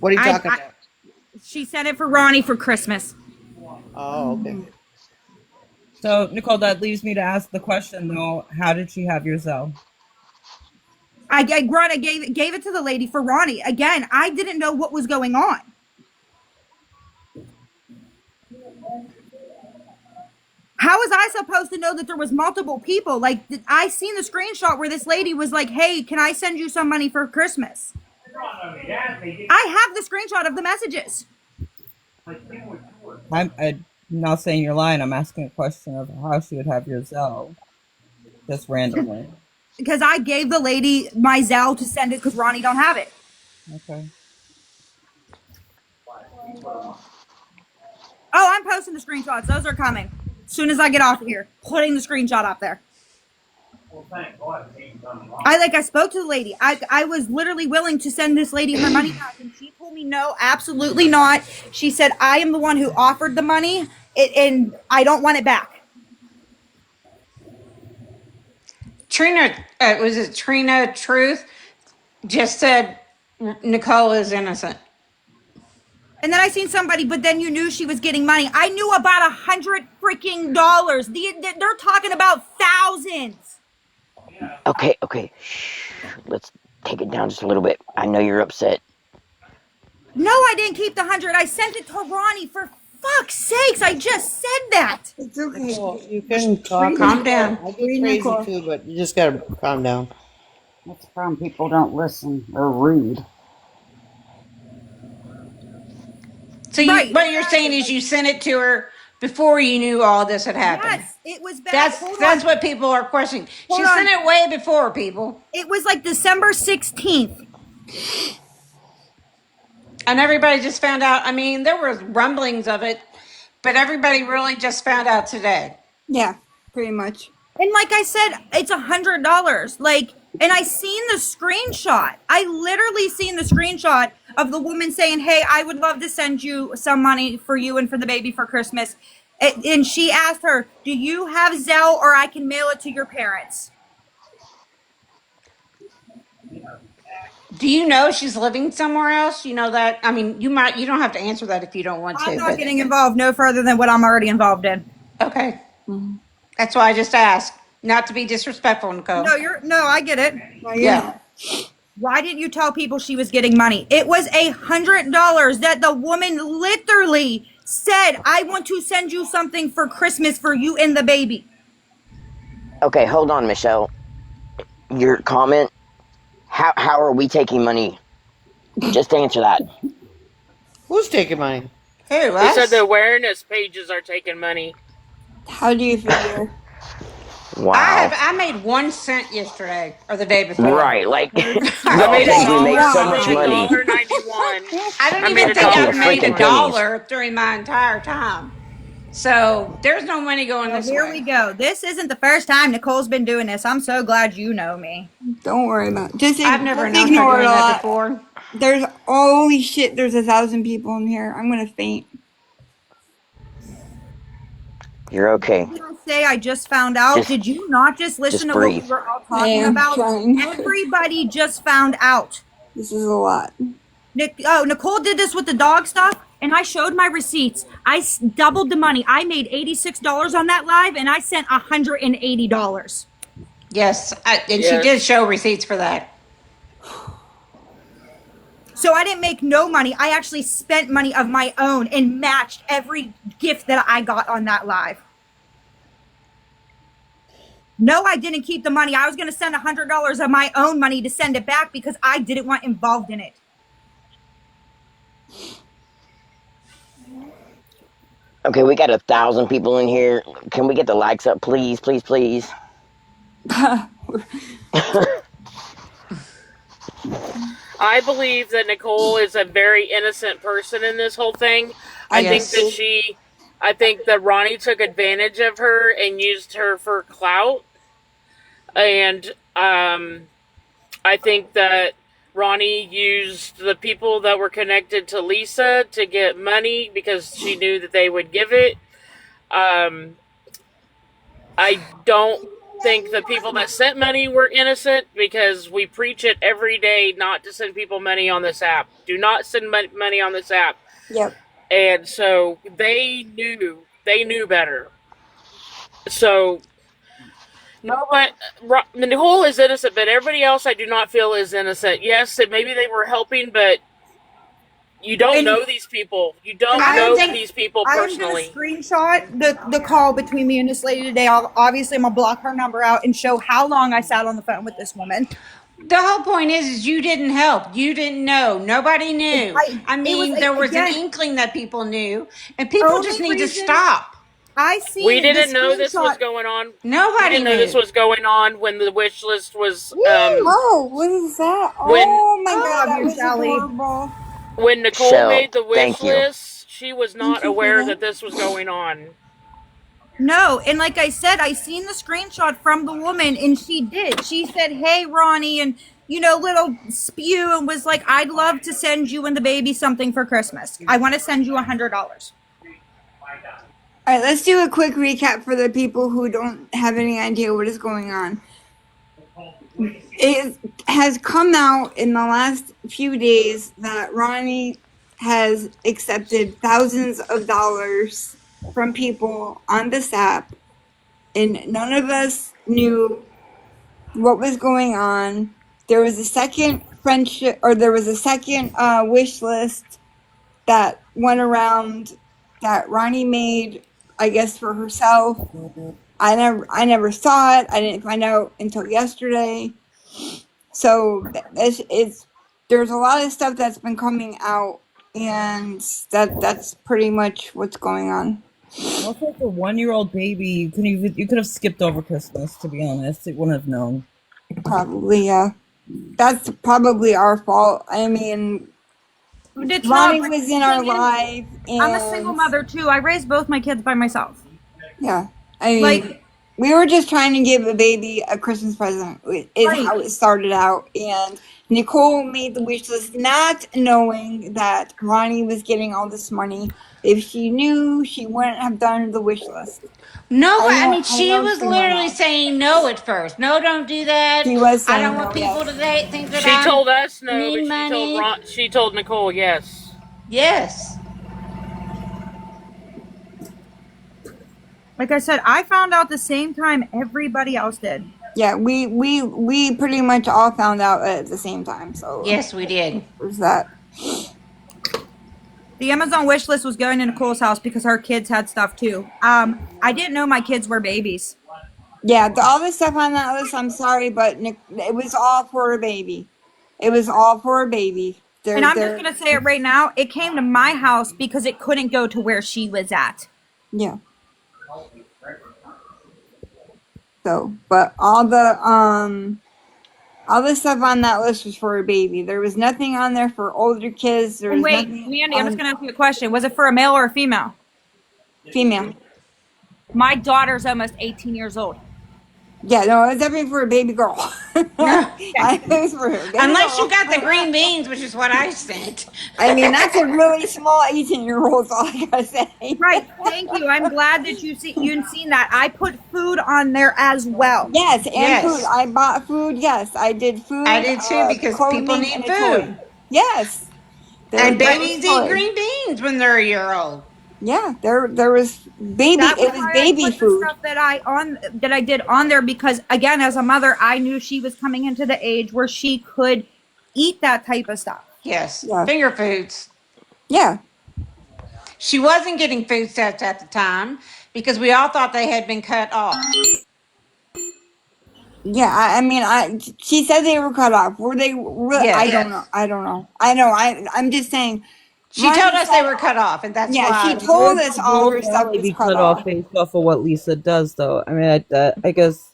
What are you talking about? She sent it for Ronnie for Christmas. Oh, okay. So, Nicole, that leaves me to ask the question, though. How did she have your Zelle? I gave it to the lady for Ronnie. Again, I didn't know what was going on. How was I supposed to know that there was multiple people? Like, I seen the screenshot where this lady was like, hey, can I send you some money for Christmas? I have the screenshot of the messages. I'm not saying you're lying. I'm asking a question of how she would have your Zelle. Just randomly. Because I gave the lady my Zelle to send it because Ronnie don't have it. Okay. Oh, I'm posting the screenshots. Those are coming. As soon as I get off of here, putting the screenshot up there. I spoke to the lady. I was literally willing to send this lady her money back, and she told me no, absolutely not. She said I am the one who offered the money, and I don't want it back. Trina, was it Trina Truth? Just said Nicole is innocent. And then I seen somebody, but then you knew she was getting money. I knew about $100 freaking dollars. They're talking about thousands. Okay. Shh. Let's take it down just a little bit. I know you're upset. No, I didn't keep the 100. I sent it to Ronnie. For fuck's sakes, I just said that. It's okay. Well, you can talk. Calm down. I get crazy too, but you just gotta calm down. That's the problem. People don't listen or read. So what you're saying is you sent it to her before you knew all this had happened. Yes, it was back. That's what people are questioning. She sent it way before people. It was like December 16th. And everybody just found out. I mean, there was rumblings of it, but everybody really just found out today. Yeah, pretty much. And like I said, it's $100. And I seen the screenshot. I literally seen the screenshot of the woman saying, hey, I would love to send you some money for you and for the baby for Christmas. And she asked her, do you have Zelle or I can mail it to your parents? Do you know she's living somewhere else? You know that? I mean, you don't have to answer that if you don't want to. I'm not getting involved no further than what I'm already involved in. Okay. Mm-hmm. That's why I just asked. Not to be disrespectful, Nicole. No, I get it. Yeah. Why didn't you tell people she was getting money? It was $100 that the woman literally said, I want to send you something for Christmas for you and the baby. Okay, hold on, Michelle. Your comment. How are we taking money? Just answer that. Who's taking money? Who? They said the awareness pages are taking money. How do you figure? Wow. I made 1 cent yesterday or the day before. Right, like I y'all made think a we make dollar. so I much made a money. dollar 91. I don't I made even a think Talking I've of dollar made a freaking 91. pennies. dollar during my entire time. So there's no money going Well, this here we way. go. This isn't the first time Nicole's been doing this. I'm so glad you know me. Don't worry about it. Just, I've never just known her ignore it doing a that lot. before. There's, holy shit, there's 1,000 people in here. I'm gonna faint. You're okay. Did I say I just found out? Just Did you not just listen just to what we breathe. were all I talking am about? trying. Everybody just found out. This is a lot. Nicole did this with the dog stuff, and I showed my receipts. Doubled the money. I made $86 on that live, and I sent $180. Yes, and she did Yes. show receipts for that. So I didn't make no money. I actually spent money of my own and matched every gift that I got on that live. No, I didn't keep the money. I was going to send $100 of my own money to send it back because I didn't want involved in it. Okay, we got 1,000 people in here. Can we get the likes up, please, please, please? I believe that Nicole is a very innocent person in this whole thing. I think that Yes. I think that Ronnie took advantage of her and used her for clout. And I think that Ronnie used the people that were connected to Lisa to get money because she knew that they would give it. Um, I don't think the people that sent money were innocent because we preach it every day not to send people money on this app. Do not send money on this app. Yep. And so they knew better. So no, but Nicole is innocent, but everybody else I do not feel is innocent. Yes, and maybe they were helping, but you don't And know these people. You and don't I am know gonna these people I am gonna personally. screenshot the call between me and this lady today. Obviously I'm gonna block her number out and show how long I sat on the phone with this woman. The whole point is you didn't help. You didn't know. Nobody knew. I It was mean, like, there was an again, inkling that people knew, and people only just need to reason stop. I We seen the didn't know this was screenshot. going on. We Nobody didn't know this knew. was going on when the wish list was Woo! Oh, what is that? when Oh my I god, love that you, was Shelly. adorable. Nicole Shell, made the wish thank you. list. She was Thank not you for aware that. that this was going on. No, and like I said, I seen the screenshot from the woman, and she did. She said, "Hey, Ronnie," and little spew, and was like, "I'd love to send you and the baby something for Christmas. I want to send you $100." All right, let's do a quick recap for the people who don't have any idea what is going on. It has come out in the last few days that Ronnie has accepted thousands of dollars from people on this app, and none of us knew what was going on. There was a second friendship, or there was a second wish list that went around that Ronnie made, I guess, for herself. I never saw it. I didn't find out until yesterday. So it's there's a lot of stuff that's been coming out, and that's pretty much what's going on. Also, for 1-year-old baby, you could have skipped over Christmas. To be honest, it wouldn't have known. Probably, yeah. That's probably our fault. I mean, It's not. Ronnie But was the in our thing is, live, I'm a single and mother too. I raised both my kids by myself. yeah, I mean, Like, we were just trying to give a baby a Christmas present, is right. how it started out. And Nicole made the wish list not knowing that Ronnie was getting all this money. If she knew, she wouldn't have done the wish list. No, I mean, I she know was she went literally off. saying no at first. No, don't do that. She was I saying don't want no, people yes. to think that She I'm told us no, but need money. she told Nicole yes. Yes. Like I said, I found out the same time everybody else did. Yeah, we pretty much all found out at the same time. So Yes, we did. there's that. The Amazon wish list was going to Nicole's house because her kids had stuff too. I didn't know my kids were babies. Yeah, all the stuff on that list, I'm sorry, but it was all for a baby. It was all for a baby. And I'm just gonna say it right now. It came to my house because it couldn't go to where she was at. Yeah. So, but all the stuff on that list was for a baby. There was nothing on there for older kids. There And was wait, nothing Mandy, I'm just on gonna ask you a question. Was it for a male or a female? female. My daughter's almost 18 years old. Yeah, no, it was definitely for a baby girl. No. I was for a baby Unless you girl. got the green beans, which is what I sent. I mean, that's a really small 18-year-old. All I gotta say. Right. Thank you. I'm glad that you've seen that. I put food on there as well. Yes, and food. Yes. I bought food. Yes, I did I food, did too because people clothing, and need a toy. food. Yes, And there was babies eat toys. green beans when they're a year old. Yeah, there was baby. That's It was why I baby put the food. stuff that I did on there because again, as a mother, I knew she was coming into the age where she could eat that type of stuff. Yes. Yeah, Finger foods. yeah, She wasn't getting food stamps at the time because we all thought they had been cut off. yeah. I mean, she said they were cut off. Were they? I Yes. don't know. I don't know. I know. I'm just saying. She told Ronnie us they said, were cut off, and that's yeah, she why. told us all Will her stuff definitely was be cut cut off off. based off of what Lisa does, though. I mean, I guess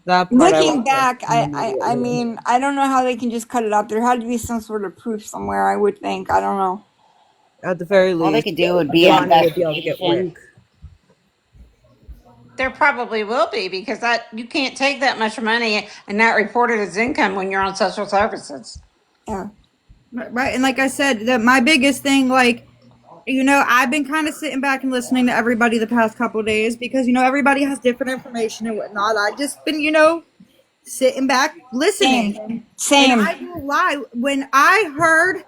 that part I Looking would back, question immediately. mean, I don't know how they can just cut it off. There had to be some sort of proof somewhere. I would think. I don't know. At the very All they least, could do would be an Ronnie would be able to get investigation. Rick. There probably will be because that you can't take that much money and not report it as income when you're on social services. Yeah. Right. And like I said, my biggest thing, like, I've been kind of sitting back and listening to everybody the past couple of days because, everybody has different information and whatnot. I've just been, sitting back listening. And Same. I won't lie, when I heard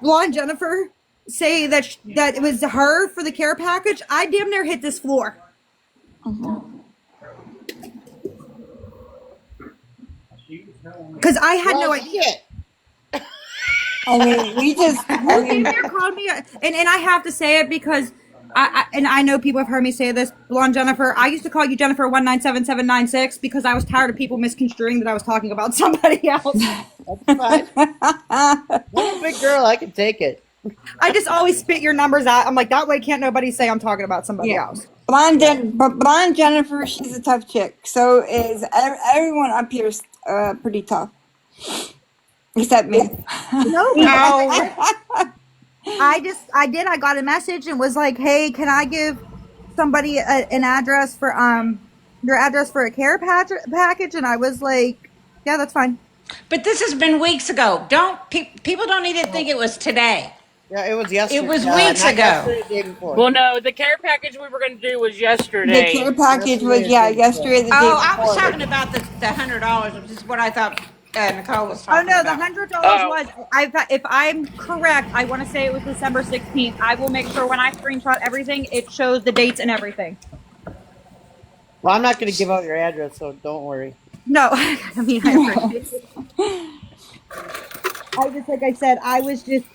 Blonde Jennifer say that that it was her for the care package, I damn near hit this floor. Because I had no idea. I mean, we just. I You mean, damn near called me, and I have to say it because I know people have heard me say this. Blonde Jennifer, I used to call you Jennifer 197796 because I was tired of people misconstruing that I was talking about somebody else. That's fine. I'm a big girl. I can take it. I just always spit your numbers out. I'm like, that way can't nobody say I'm talking about somebody Yeah. else. But Blonde Jennifer, she's a tough chick. So is everyone up here's pretty tough, except me. No, No. I got a message and was like, hey, can I give somebody an address for your address for a care package? And I was like, yeah, that's fine. But this has been weeks ago. People don't need to think it was today. Yeah, it was It yesterday. was weeks Not ago. yesterday, the day before. Well, no, the care package we were going to do was The yesterday. care package was Yesterday, yesterday, the day Oh, I was before. talking about the $100, which is what I thought Nicole was Oh talking no, the about. $100 Oh. was. If I'm correct, I want to say it was December 16th. I will make sure when I screenshot everything, it shows the dates and everything. Well, I'm not going to give out your address, so don't worry. No, I mean I appreciate it. I just like I said, I was just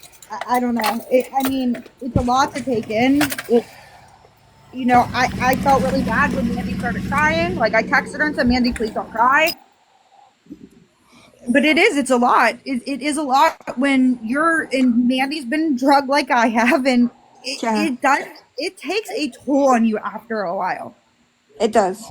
I don't know. I mean, it's a lot to take in. I felt really bad when Mandy started crying. Like I texted her and said, Mandy, please don't cry. But it's a lot. It is a lot when and Mandy's been drugged like I have, and it takes a toll on you after a while. It does.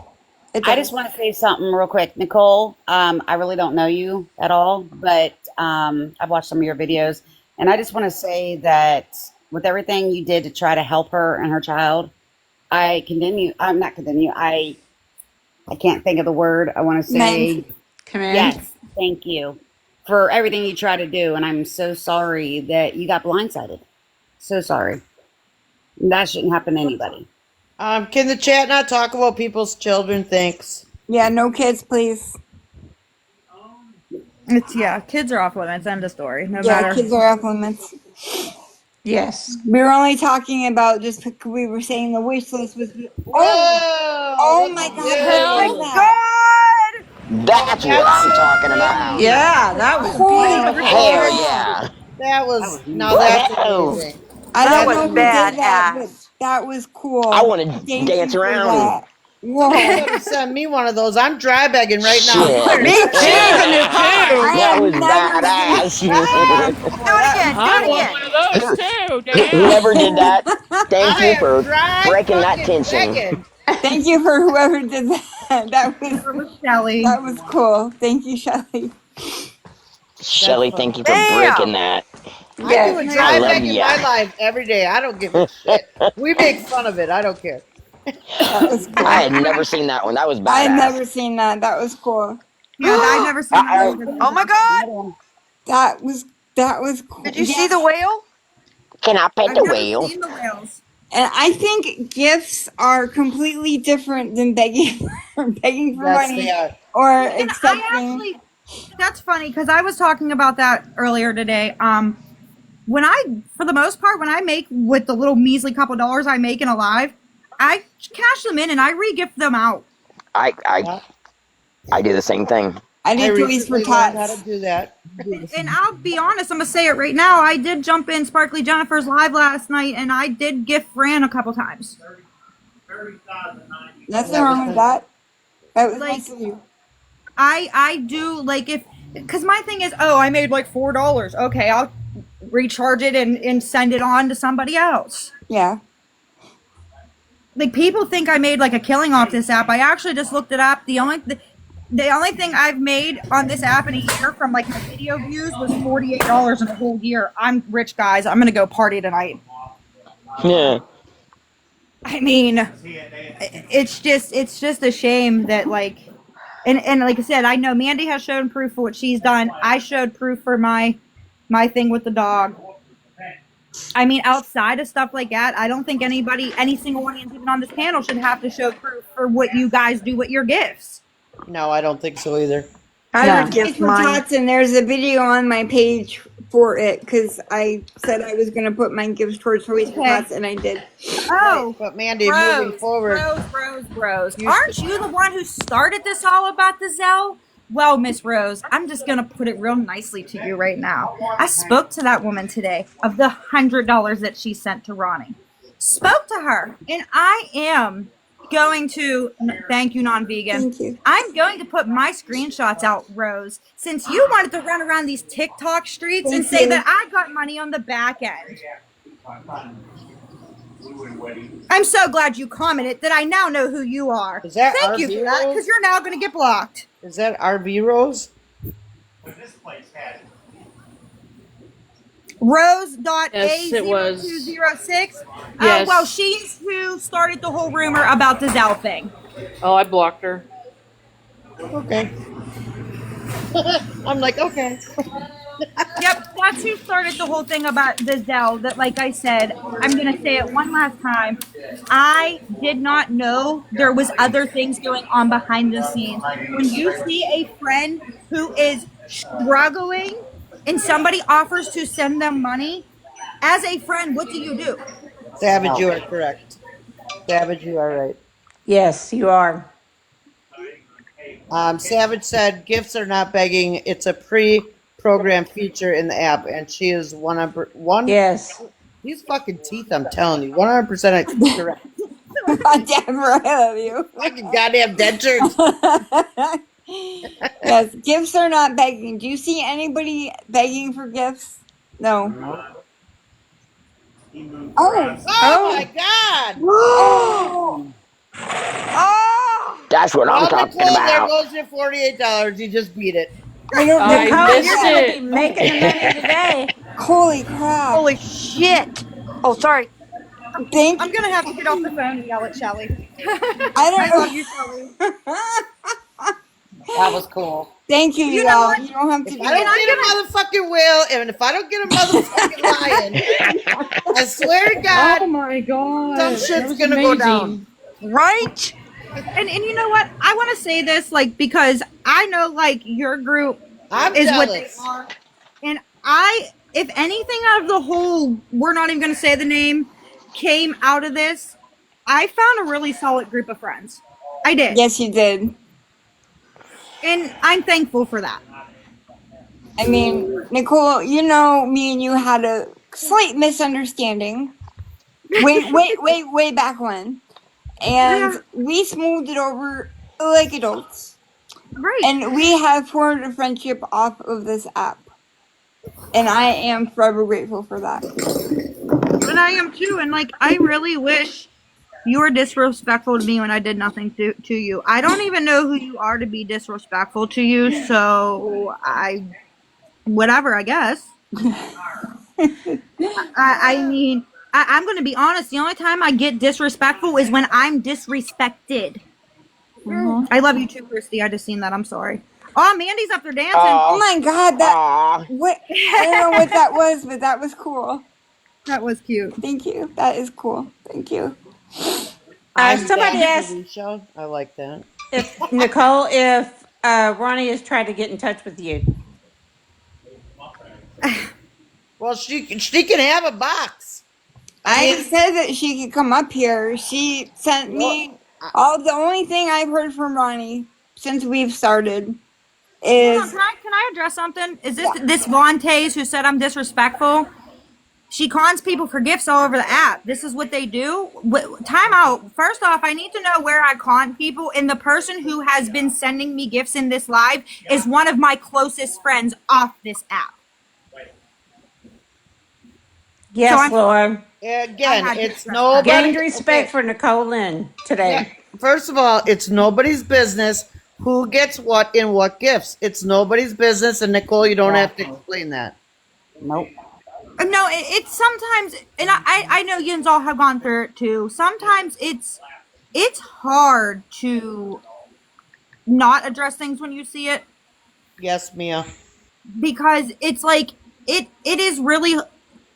I just want to say something real quick, Nicole. I really don't know you at all, but I've watched some of your videos, and I just want to say that with everything you did to try to help her and her child, I condemn you. I'm not condemn you. I can't think of the word. I want to say Commend. yes. Thank you for everything you try to do, and I'm so sorry that you got blindsided. So sorry. That shouldn't happen to anybody. Can the chat not talk about people's children? Thanks. Yeah, no kids, please. Kids are off limits. End of story. No Yeah, matter. kids are off limits. Yes. We were only talking about we were saying the wish list was. Whoa! Oh my God! Hell God! That's what I'm talking about. Yeah, that was Holy beautiful. Hell crap. yeah. That was now that's Wow. amazing. I That don't was know who did that, but badass. that was cool. I want to Thank dance you for around. that. Whoa! Somebody send me one of those. I'm dry begging right now. Shit. Me too, the new car. I That have was never badass. Do it again. Do I it want again. one of those too. Damn. Whoever did that, thank I you am for dry breaking that fucking tension. begging. Thank you for whoever did that. It was Shelly. That was cool. Thank you, Shelly. That's Shelly, funny. thank you for breaking Damn. that. I do Yes, a I dry yes. love bag in ya. my life every day. I don't give a shit. We make fun of it. I don't care. That was I cool. had never seen that one. That was I had badass. never seen that. That was cool. Yeah, I've never Uh seen that one oh. either. Oh my God. That was cool. Did you see the Yes. whale? Can I pet I've the never whale? seen the whales. And I think gifts are completely different than begging for Yes, they money are. or And I accepting. actually, that's funny because I was talking about that earlier today. When for the most part, when I make with the little measly couple dollars I make in a live, I cash them in and I re-gift them out. I I Yeah. I do the same thing. I I did toys for recently learned how to tots. do that. And I'll be honest, I'm gonna say it right now. I did jump in Sparkly Jennifer's live last night, and I did gift Fran a couple times. Nothing That was wrong with nice. that. That was Like nice of you. I do like if because my thing is, oh, I made like $4. Okay, I'll recharge it and send it on to somebody else. Yeah. Like people think I made like a killing off this app. I actually just looked it up. The only thing I've made on this app in a year from like my video views was $48 in a whole year. I'm rich, guys. I'm gonna go party tonight. Yeah. I mean, it's just a shame that like, and like I said, I know Mandy has shown proof for what she's done. I showed proof for my thing with the dog. I mean, outside of stuff like that, I don't think any single one even on this panel should have to show proof for what you guys do with your gifts. No, I don't think so either. I Yeah. would Toys gift for mine. tots, and there's a video on my page for it because I said I was going to put my gifts towards Toys for Okay. Tots, and I did. Oh, But Mandy, moving forward, Rose. Aren't you the one who started this all about the Zell? Well, Miss Rose, I'm just going to put it real nicely to you right now. I spoke to that woman today of the $100 that she sent to Ronnie. Spoke to her, and I am going to thank you, non-vegan. Thank you. I'm going to put my screenshots out, Rose, since you wanted to run around these TikTok streets and Thank say you. that I got money on the back end. I'm so glad you commented that I now know who you are. Is that Thank you RV for that, Rose? because you're now going to get blocked. is that RV Rose? Yes, it was. Rose.A0206. Yes. Well, she's who started the whole rumor about the Zell thing. Oh, I blocked her. Okay. I'm like, okay. Yep, that's who started the whole thing about the Zell. That, like I said, I'm going to say it one last time. I did not know there was other things going on behind the scenes. When you see a friend who is struggling and somebody offers to send them money, as a friend, what do? Savage, you are correct. Savage, you are right. Yes, you are. Savage said gifts are not begging. It's a pre-programmed feature in the app, and she is one. Yes. These fucking teeth, I'm telling you, 100% correct. Deborah, I love you. Fucking goddamn dentures. Yes, gifts are not begging. Do you see anybody begging for gifts? No. Oh. Oh my god! Oh. Oh. That's what I'm Well, talking Nicole, there about. goes your $48. You just beat it. I don't I know. Nicole, missed you're going to it. be making the money today. Holy crap. Holy shit. Oh, sorry. Thank I'm you. going to have to get off the phone and yell at Shelly. I I don't love know. you, Shelly. That was cool. Thank you, You know y'all. what? You don't have to If do I don't that. get a motherfucking whale, and if I don't get a motherfucking lion, I swear to God, Oh my god. some That shit's was gonna go amazing. down. Right? And you know what? I want to say this, like, because I know, like, your group I'm is jealous. what they are. And if anything out of the whole, we're not even going to say the name, came out of this, I found a really solid group of friends. I did. Yes, you did. And I'm thankful for that. I mean, Nicole, you know, me and you had a slight misunderstanding way back when. And Yeah. we smoothed it over like adults. Right. And we have formed a friendship off of this app. And I am forever grateful for that. And I am too. And, like, I really wish You were disrespectful to me when I did nothing to you. I don't even know who you are to be disrespectful to you, so whatever, I guess. I mean, I'm going to be honest. The only time I get disrespectful is when I'm disrespected. I love you too, Christy. I just seen that. I'm sorry. Oh, Mandy's up there dancing. Oh my God, Aw. what? I don't know what that was, but that was cool. That was cute. Thank you. That is cool. Thank you. I'm Somebody back, asked Felicia. I like that. if Nicole, if Ronnie has tried to get in touch with you. Well, she can have a box. I I mean, said that she could come up here. She sent well, me all the only thing I've heard from Ronnie since we've started Hold on, is can I address something? Is yeah. this Vontaze who said I'm disrespectful? She cons people for gifts all over the app. This is what they do. Time out. First off, I need to know where I con people, and the person who has been sending me gifts in this live is one of my closest friends off this app. Yes, So Laura. again, had to it's address that. nobody. Gained respect Okay, for Nicole Lynn yeah. today. First of all, it's nobody's business who gets what in what gifts. It's nobody's business, and Nicole, you don't have to Exactly. explain that. Nope. No, it's sometimes, and I know yins all have gone through it too. Sometimes it's hard to not address things when you see it, Yes, Mia. because it's like it is really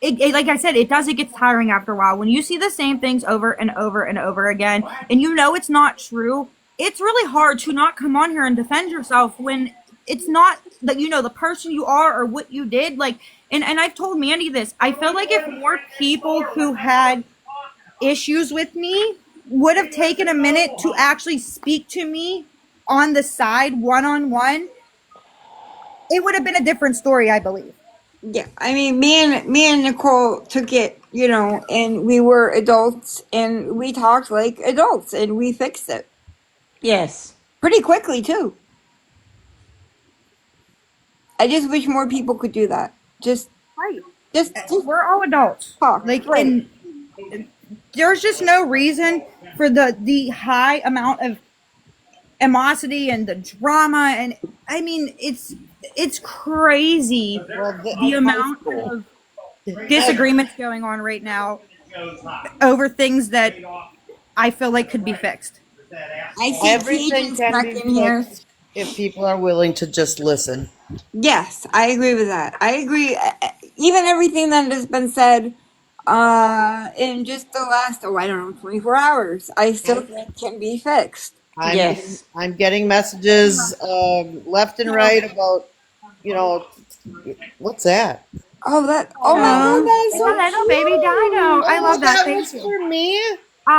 like I said, it gets tiring after a while when you see the same things over and over and over again, and you know it's not true. It's really hard to not come on here and defend yourself when it's not that you know the person you are or what you did. Like, and I've told Mandy this. I feel like if more people who had issues with me would have taken a minute to actually speak to me on the side, one on one, it would have been a different story, I believe. Yeah, I mean, me and Nicole took it, and we were adults, and we talked like adults, and we fixed it Yes. pretty quickly too. I just wish more people could do that. Just, Right. just We're all adults. talk. Like, Right. and there's just no reason for the high amount of animosity and the drama, and I mean it's crazy Well, the amount of disagreements going on right now over things that I feel like could be fixed. I see everything Cajun can stuck be in here. fixed if people are willing to just listen. Yes, I agree with that. I agree. Even everything that has been said in just the last, I don't know, 24 hours, I still think can be fixed. Yes. I'm getting messages left and right about you know what's that? Oh my God, that is It's so a little baby dino. I Oh, love that. that Thank was you. for me.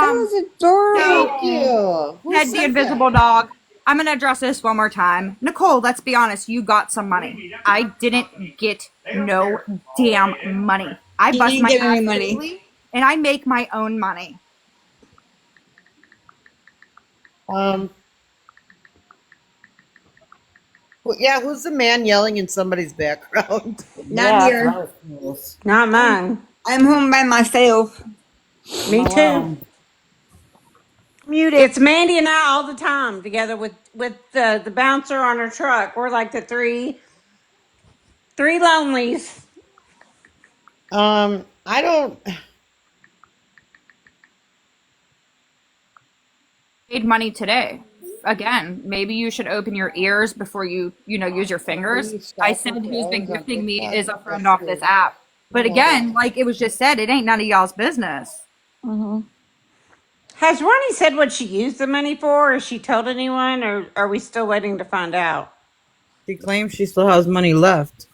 That um was adorable. Thank you. Who Ted the said invisible that? dog. I'm gonna address this one more time. Nicole, let's be honest, you got some money. I didn't get no damn money. I You bust didn't my get any ass money. daily and I make my own money. Um. Yeah, who's the man yelling in somebody's background? Not Yeah, that's what I here. was curious. Not mine. I'm home by myself. I'm Me too. alone. Muted. It's Mandy and I all the time together with the bouncer on her truck. We're like the three lonelies. I don't. Made money today. Again, maybe you should open your ears before you use your fingers. Please I stop said with the who's been L's on gifting me TikTok. is a friend That's off this good. app. But Come on. again, like it was just said, it ain't none of y'all's business. Has Ronnie said what she used the money for? Has she told anyone, or are we still waiting to find out? She claims she still has money left.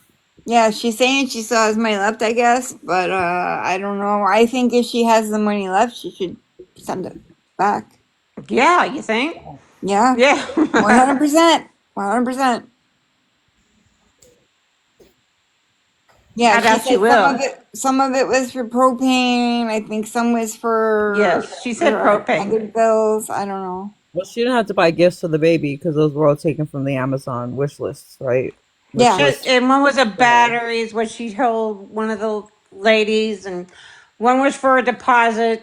Yeah, she's saying she still has money left, I guess, but I don't know. I think if she has the money left, she should send it back. Yeah, you think? Yeah, Yeah. 100%. 100%. Yeah, I she doubt you said some will. of it was for propane. I think some was for Yes, she said propane. other bills. I don't know. Well, she didn't have to buy gifts for the baby because those were all taken from the Amazon wish lists, right? Yeah. And one was a battery, is what she told one of the ladies, and one was for a deposit.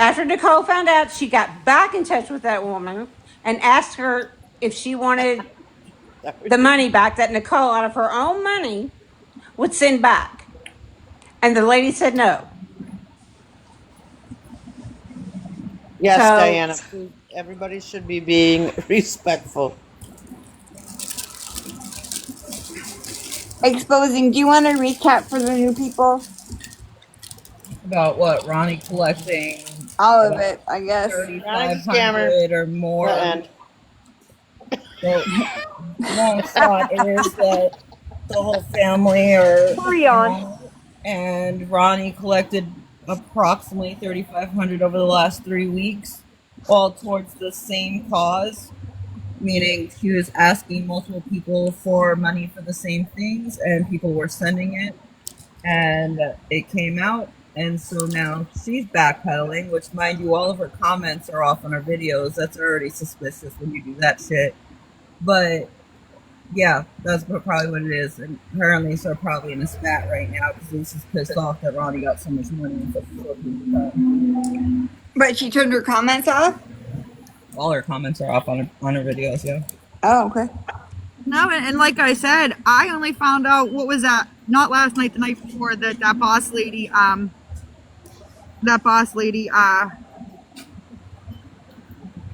After Nicole found out, she got back in touch with that woman and asked her if she wanted the money back that Nicole, out of her own money, would send back. And the lady said no. Yes, So Diana. Everybody should be being respectful. Exposing. Do you want to recap for the new people? About what? Ronnie collecting All of about it, I guess. Ronnie's a scammer. 3,500 or more. The end. So, long shot is that the whole family are Carry on. and Ronnie collected approximately 3,500 over the last 3 weeks, all towards the same cause. Meaning, she was asking multiple people for money for the same things, and people were sending it, and it came out. And so now she's backpedaling, which, mind you, all of her comments are off on her videos. That's already suspicious when you do that shit. But yeah, that's probably what it is. And her and Lisa are probably in a spat right now because Lisa's pissed off that Ronnie got so much money and such a short period of time. But she turned her comments off? All her comments are off on her videos, yeah. Oh, okay. No, and like I said, I only found out what was that, not last night, the night before, that boss lady,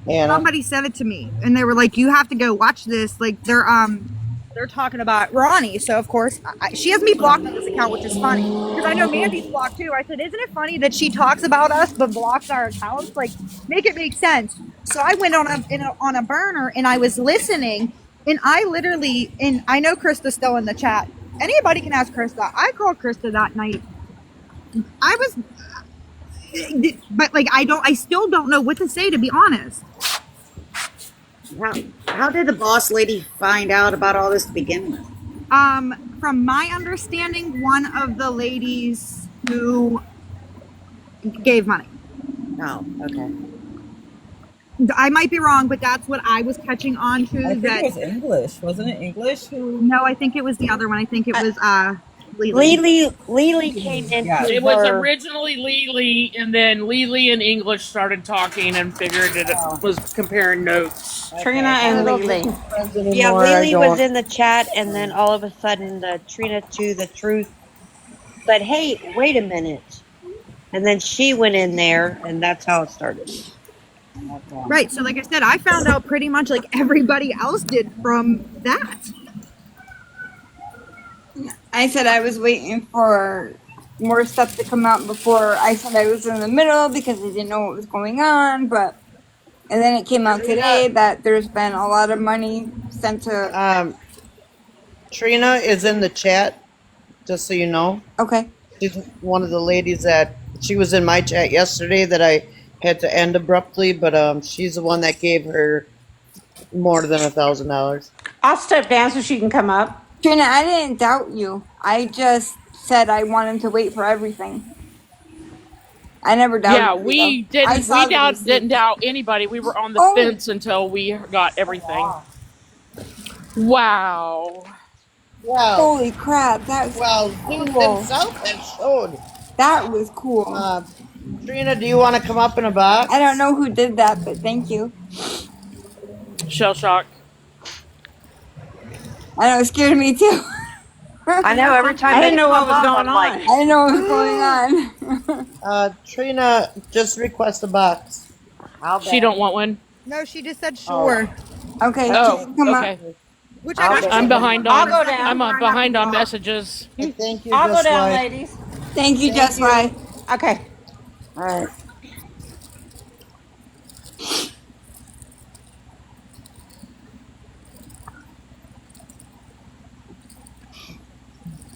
Anna. somebody sent it to me, and they were like, "You have to go watch this." Like they're talking about Ronnie, so of course she has me blocked on this account, which is funny because I know Mandy's blocked too. I said, "Isn't it funny that she talks about us but blocks our accounts? Like, make it make sense." So I went on a burner and I was listening, and I literally, and I know Krista's still in the chat. Anybody can ask Krista. I called Krista that night. I was, but like I still don't know what to say, to be honest. How did the boss lady find out about all this to begin with? From my understanding, one of the ladies who gave money. Oh, okay. I might be wrong, but that's what I was catching on to. I think it was English, wasn't it? English who? No, I think it was the other one. I think it was Lily came into Yeah. It was her. originally Lily, and then Lily and English started talking and figured it was comparing notes. Trina and Lily. Yeah, Lily was in the chat, and then all of a sudden, the Trina to the truth said, "Hey, wait a minute," and then she went in there, and that's how it started. right. So, like I said, I found out pretty much like everybody else did from that. I said I was waiting for more stuff to come out before I said I was in the middle because I didn't know what was going on, and then it came out today that there's been a lot of money sent to. Trina is in the chat, just so you know. Okay. She's one of the ladies that she was in my chat yesterday that I had to end abruptly, but she's the one that gave her more than $1,000. I'll step down so she can come up. Trina, I didn't doubt you. I just said I wanted to wait for everything. I never doubted you. Yeah, we though. I didn't. saw We the didn't receipt. doubt anybody. We were on the fence until we got everything. Wow. Wow. Holy crap, that was Zeus cool. himself had showed. That was cool. Trina, do you want to come up in a box? I don't know who did that, but thank you. Shell shock. I know, it scared me too. I know every time I didn't know what was going I'm like, on. I didn't know what was going on. Trina, just request a box. She don't want one. No, she just said sure. Okay, Oh, come okay. up. Which I I'm behind I'll on. go down. I'm behind on messages. Thank you, I'll go Just down, Like. ladies. Thank you, Just Right. Okay. All right.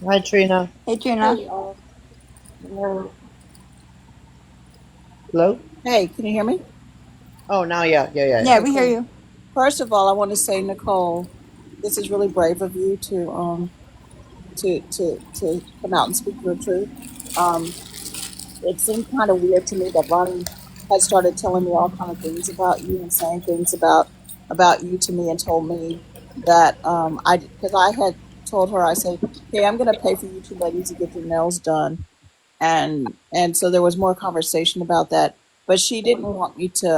Hi, Trina. Hey, Trina. Hello? Hey, can you hear me? Oh, now, yeah. Yeah, we hear you. First of all, I want to say, Nicole, this is really brave of you to come out and speak your truth. It seemed kind of weird to me that Ronnie had started telling me all kind of things about you and saying things about you to me, and told me that because I had told her, I said, hey, I'm going to pay for you two ladies to get your nails done, and so there was more conversation about that. but she didn't want me to.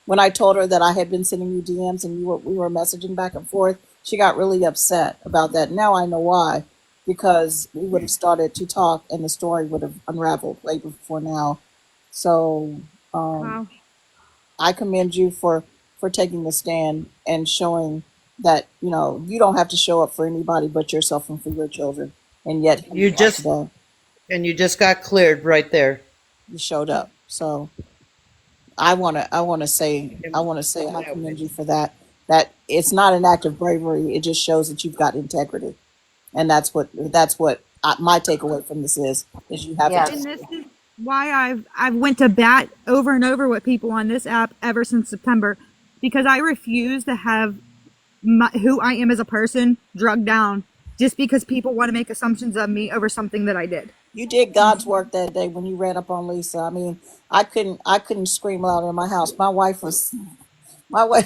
When I told her that I had been sending you DMs and we were messaging back and forth, she got really upset about that. Now I know why, because we would have started to talk and the story would have unraveled way before now. So um, Wow. I commend you for taking the stand and showing that you don't have to show up for anybody but yourself and for your children. And yet here You you are just today. and you just got cleared right there. You showed up. So I want to say In I my commend you opinion. for that. That it's not an act of bravery. It just shows that you've got integrity, and that's what my takeaway from this is you have And Yes. integrity. this is why I've went to bat over and over with people on this app ever since September, because I refuse to have who I am as a person drugged down just because people want to make assumptions of me over something that I did. You did God's work that day when you ran up on Lisa. I mean, I couldn't scream louder in my house. My wife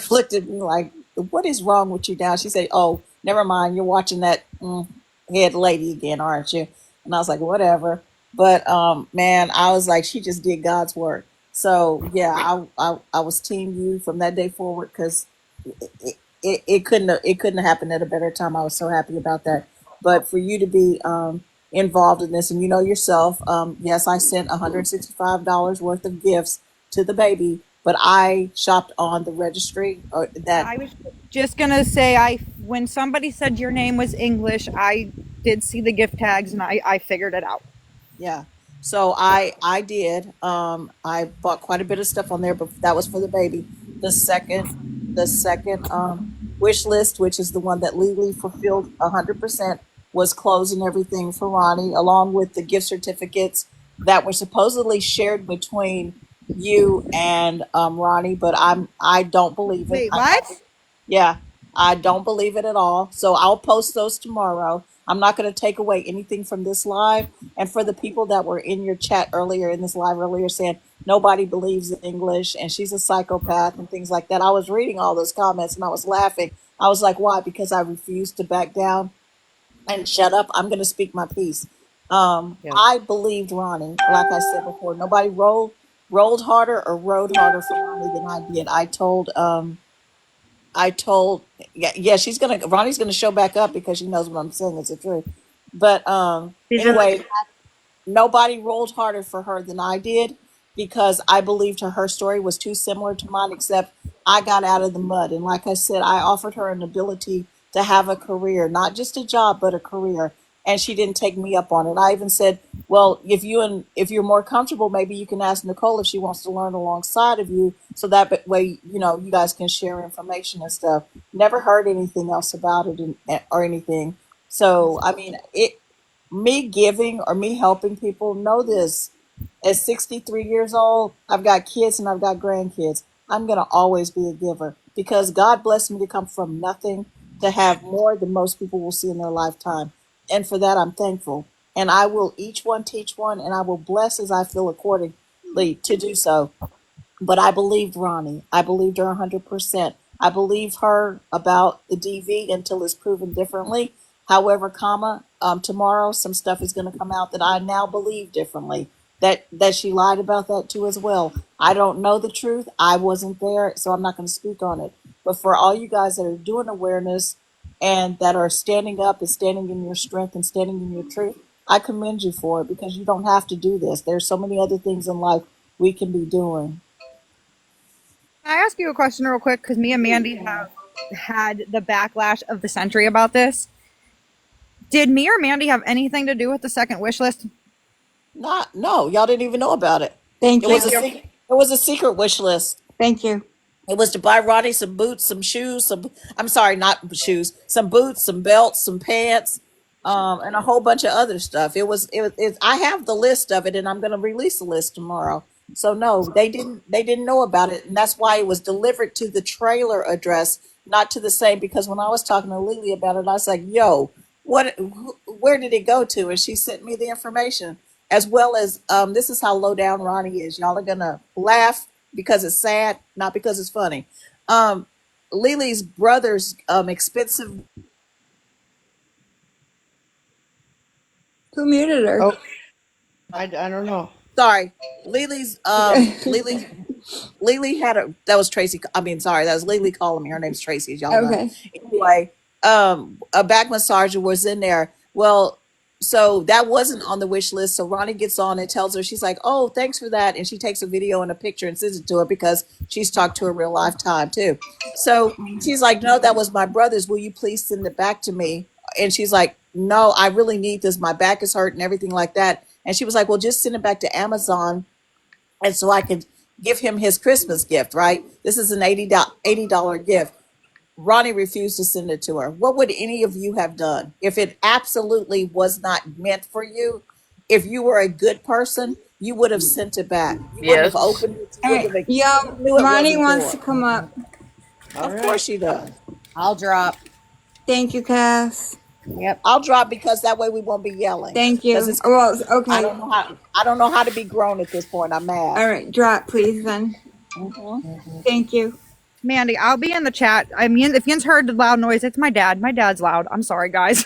looked at me like, "What is wrong with you now?" She said, "Oh, never mind. You're watching that head lady again, aren't you?" And I was like, "Whatever." But man, I was like, she just did God's work. So yeah, I was team you from that day forward because it couldn't have happened at a better time. I was so happy about that. But for you to be involved in this, and you know yourself, yes, I sent $165 worth of gifts to the baby, but I shopped on the registry that. I was just gonna say, I when somebody said your name was English, I did see the gift tags and I figured it out. Yeah. So I did. I bought quite a bit of stuff on there, but that was for the baby. The second wish list, which is the one that legally fulfilled 100%, was clothes and everything for Ronnie, along with the gift certificates that were supposedly shared between you and Ronnie, but I don't believe it. Wait, what? Yeah, I don't believe it at all. So I'll post those tomorrow. I'm not going to take away anything from this live. And for the people that were in your chat earlier, in this live earlier, saying nobody believes in English and she's a psychopath and things like that, I was reading all those comments and I was laughing. I was like, why? Because I refused to back down and shut up. I'm going to speak my piece. Yeah. I believed Ronnie. Like I said before, nobody rolled harder or rode harder for Ronnie than I did. I told, yeah, Ronnie's gonna show back up because she knows what I'm saying is the truth. But She's in the anyway, nobody rolled harder for her than I did because I believed her story was too similar to mine, except I got out of the mud. And like I said, I offered her an ability to have a career, not just a job, but a career. And she didn't take me up on it. I even said, well, if you're more comfortable, maybe you can ask Nicole if she wants to learn alongside of you, so that way, you guys can share information and stuff. Never heard anything else about it or anything. So I mean, me giving or me helping people know this. At 63 years old, I've got kids and I've got grandkids. I'm going to always be a giver because God blessed me to come from nothing to have more than most people will see in their lifetime. And for that, I'm thankful. And I will each one teach one, and I will bless as I feel accordingly to do so. But I believed Ronnie. I believed her 100%. I believe her about the DV until it's proven differently. However, tomorrow some stuff is going to come out that I now believe differently. That she lied about that too as well. I don't know the truth. I wasn't there, so I'm not going to speak on it. But for all you guys that are doing awareness and that are standing up and standing in your strength and standing in your truth, I commend you for it because you don't have to do this. There's so many other things in life we can be doing. Can I ask you a question real quick? Because me and Mandy have had the backlash of the century about this. Did me or Mandy have anything to do with the second wish list? Not, no, y'all didn't even know about it. Thank It was you. a secret. It was a secret wish list. Thank you. It was to buy Ronnie some boots, some shoes, I'm sorry, not shoes, some boots, some belts, some pants, and a whole bunch of other stuff. I have the list of it, and I'm going to release the list tomorrow. So no, they didn't know about it, and that's why it was delivered to the trailer address, not to the same. Because when I was talking to Lily about it, I was like, "Yo, where did it go to?" And she sent me the information, as well as this is how low down Ronnie is. Y'all are gonna laugh because it's sad, not because it's funny. Um, Lily's brother's expensive. Who muted her? Oh, I don't know. Sorry, Lily's Lily had a that was Tracy. I mean, sorry, that was Lily calling me. Her name's Tracy, as y'all know. Okay. Anyway, a back massager was in there. Well, so that wasn't on the wish list. So Ronnie gets on and tells her, she's like, "Oh, thanks for that," and she takes a video and a picture and sends it to her because she's talked to her real life time too. So she's like, "No, that was my brother's. Will you please send it back to me?" And she's like, "No, I really need this. My back is hurt and everything like that." And she was like, "Well, just send it back to Amazon, and so I could give him his Christmas gift, right? This is an $80 gift." Ronnie refused to send it to her. What would any of you have done if it absolutely was not meant for you? If you were a good person, you would have sent it back. You wouldn't have Yes. opened it. You All wouldn't right. have. You Yo, knew it Ronnie wasn't wants for to her. come up. All Of course right. she does. I'll drop. Thank you, Cass. Yep. I'll drop because that way we won't be yelling. Thank Because you. it's Well, I okay. don't know how to be grown at this point. I'm mad. All right. Drop, please, then. Thank you. Mandy, I'll be in the chat. I mean, if Yin's heard the loud noise, it's my dad. My dad's loud. I'm sorry, guys.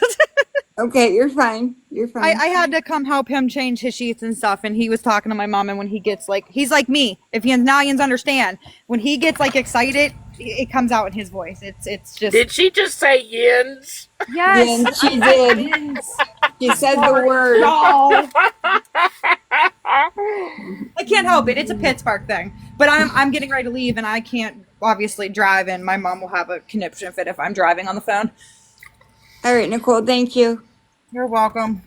Okay, you're fine. You're fine. I had to come help him change his sheets and stuff, and he was talking to my mom. And when he gets like, he's like me. If Yin's understand, when he gets like excited, it comes out in his voice. It's just Did she just say yins? yes. Yin, she did. She said the word. Y'all. I can't help it. It's a Pittsburgh thing. But I'm getting ready to leave, and I can't obviously drive, and my mom will have a conniption fit if I'm driving on the phone. All right, Nicole. Thank you. You're welcome.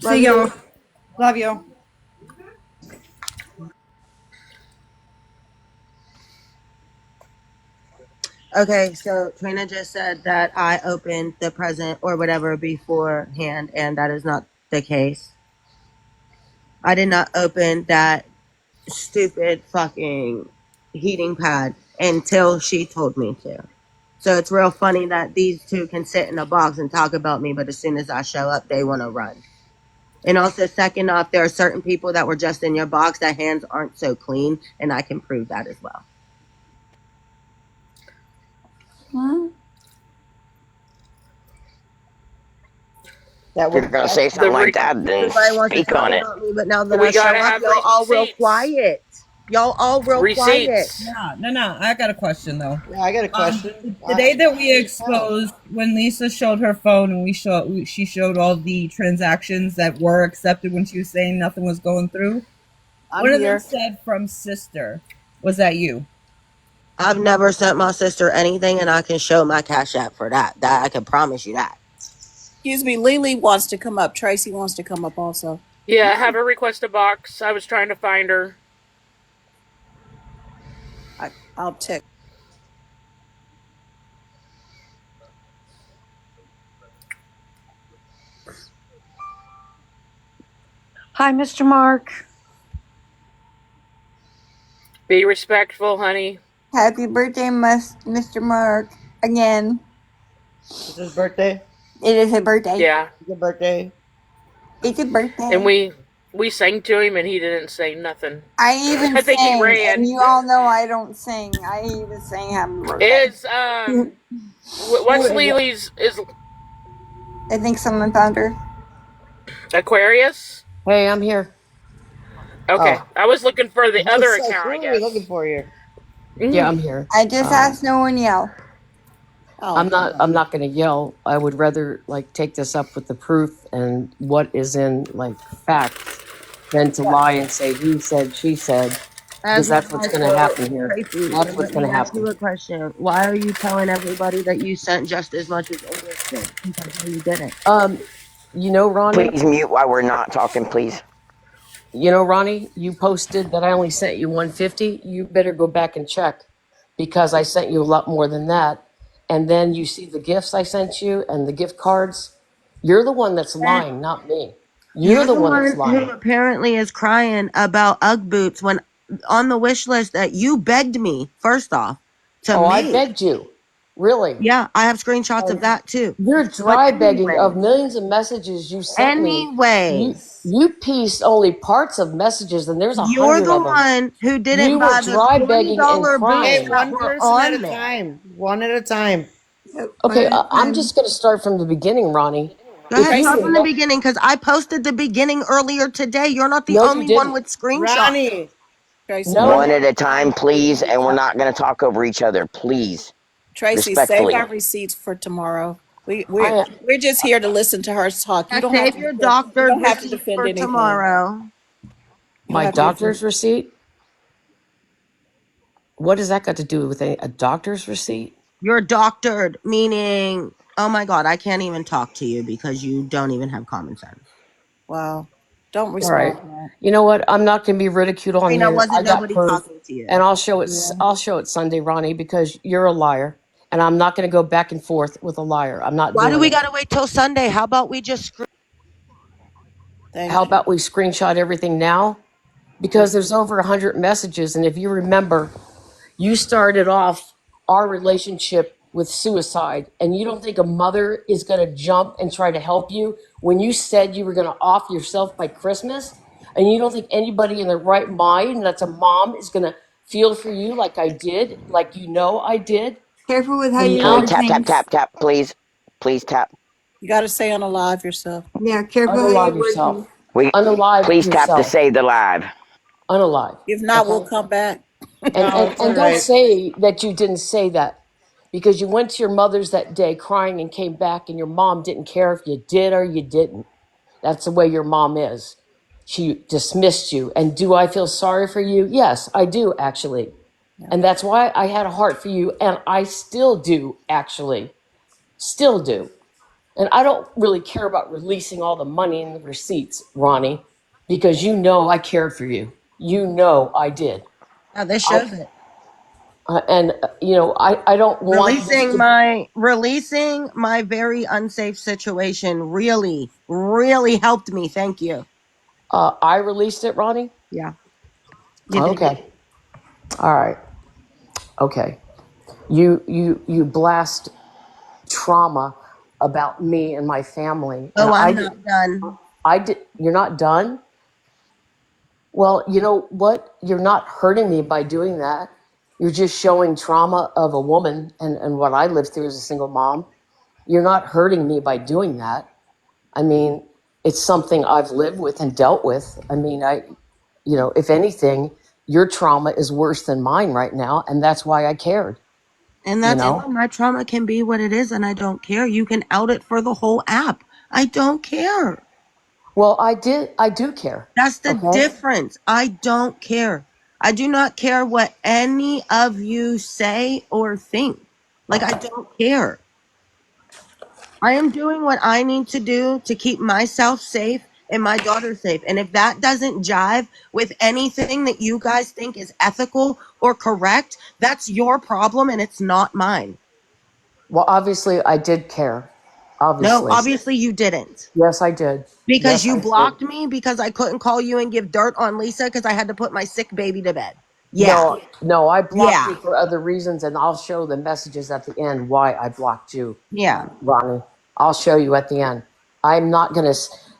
Love See you. y'all. Love you. Okay, so Trina just said that I opened the present or whatever beforehand, and that is not the case. I did not open that stupid fucking heating pad until she told me to. So it's real funny that these two can sit in a box and talk about me, but as soon as I show up, they want to run. And also, second off, there are certain people that were just in your box that hands aren't so clean, and I can prove that as well. Huh? If you're gonna say something like that, then Everybody wants to speak talk on it. about me, but now that We I show gotta up, have y'all all real receipts. quiet. Y'all all real quiet. Receipts. No. I got a question though. Yeah, I got a question. The day that we exposed, when Lisa showed her phone and she showed all the transactions that were accepted when she was saying nothing was going through. One of them said from sister. Was that you? I've never sent my sister anything, and I can show my Cash App for that. That I can promise you that. Excuse me. Lily wants to come up. Tracy wants to come up also. Yeah, have her request a box. I was trying to find her. I'll text. Hi, Mr. Mark. Be respectful, honey. Happy birthday, Mr. Mark. Again. It's his birthday. It is a birthday. Yeah. It's a birthday. It's a birthday. And we sang to him and he didn't say nothing. I even I think he sang, ran. and you all know I don't sing. I even sang happy birthday. Is what's Lily's is I think someone found her. Aquarius? Hey, I'm here. Okay. Oh. I was looking for the I was other so account, cool. I We're guess. looking for you. Yeah, I'm here. I just asked no one yell. Oh, I'm not going to yell. I would rather like take this up with the proof and what is in like facts than to lie and say he said, she said, because that's what's going to happen here. Tracy, That's what's going to ask you happen. a question. Why are you telling everybody that you sent just as much as English did? Because you didn't. You know, Ronnie. Please mute while we're not talking, please. You know, Ronnie, you posted that I only sent you 150. You better go back and check because I sent you a lot more than that. And then you see the gifts I sent you and the gift cards. You're the one that's lying, not me. You're the one that's who lying. apparently is crying about Ugg boots when on the wish list that you begged me, first off, to Oh, make. I begged you. Really? Yeah, I have screenshots of that too. You're dry begging anyways. of millions of messages you sent me. Anyways, You pieced only parts of messages, and there's you're 100 the of them. one who didn't You buy were the dry $20 begging and boots crying. Hey, that one were person at on a there. time. One at a time. Okay, I'm just going to start from the beginning, Ronnie. Go If ahead, you start Tracy, from the remember, beginning because I posted the beginning earlier today. You're not the no, you only one didn't. with screenshots. Ronnie, Tracy, No, One no, at a time, did please, you and we're tell? not going to talk over each other, please, Tracy, save respectfully. our receipts for tomorrow. I We're just here to listen to her talk. Yeah, save your doctored You don't have to receipts defend for anything. tomorrow. You don't my have to defend. doctor's receipt. What does that got to do with a doctor's receipt? You're doctored, meaning, oh my God, I can't even talk to you because you don't even have common sense. Wow. Don't All right. respond to that. You know what? I'm not going to be ridiculed on Trina, here. I wasn't got nobody proof, talking to and you. I'll show it. Yeah. I'll show it Sunday, Ronnie, because you're a liar, and I'm not going to go back and forth with a liar. I'm not Why do doing we it. gotta wait till Sunday? How about we just How Thank you. about we screenshot everything now? Yeah. Because there's over 100 messages, and if you remember, you started off our relationship with suicide, and you don't think a mother is going to jump and try to help you when you said you were going to off yourself by Christmas, and you don't think anybody in their right mind that's a mom is going to feel for you like I did, like I did. Careful with how And you Can we now word tap, tap, things. tap, tap, please? Please tap. You got to stay on alive yourself. Yeah, careful how you unalive word yourself, things. We unalive please tap to yourself, save the live. unalive. If not, we'll Okay, come back. and No, and it's all and don't right. say that you didn't say that because you went to your mother's that day crying and came back, and your mom didn't care if you did or you didn't. That's the way your mom is. She dismissed you. And do I feel sorry for you? Yes, I do, actually. Yeah. And that's why I had a heart for you. And I still do, actually. Still do. And I don't really care about releasing all the money and the receipts, Ronnie, because I cared for you. I did. Yeah, this I shows it. I don't want this to. Releasing my very unsafe situation really, really helped me. Thank you. I released it, Ronnie. Yeah, you did. Okay. All right. Okay. You blast trauma about me and my family, and Oh, I'm not done. I did. You're not done. Well, you know what? You're not hurting me by doing that. You're just showing trauma of a woman and what I lived through as a single mom. You're not hurting me by doing that. I mean, it's something I've lived with and dealt with. I mean, if anything, your trauma is worse than mine right now, and that's why I cared. And You that's know. fine. My trauma can be what it is, and I don't care. You can out it for the whole app. I don't care. Well, I did. I do care. That's the Okay. difference. I don't care. I do not care what any of you say or think. Like, I don't care. I am doing what I need to do to keep myself safe and my daughter safe. And if that doesn't jive with anything that you guys think is ethical or correct, that's your problem and it's not mine. Well, obviously, I did care. No, Obviously. obviously you didn't. Yes, I did. Because Yes, you I did. blocked me because I couldn't call you and give dirt on Lisa because I had to put my sick baby to bed. Yeah. No, no, I blocked you Yeah. for other reasons, and I'll show the messages at the end why I blocked you, Yeah. Ronnie. I'll show you at the end. I'm not going to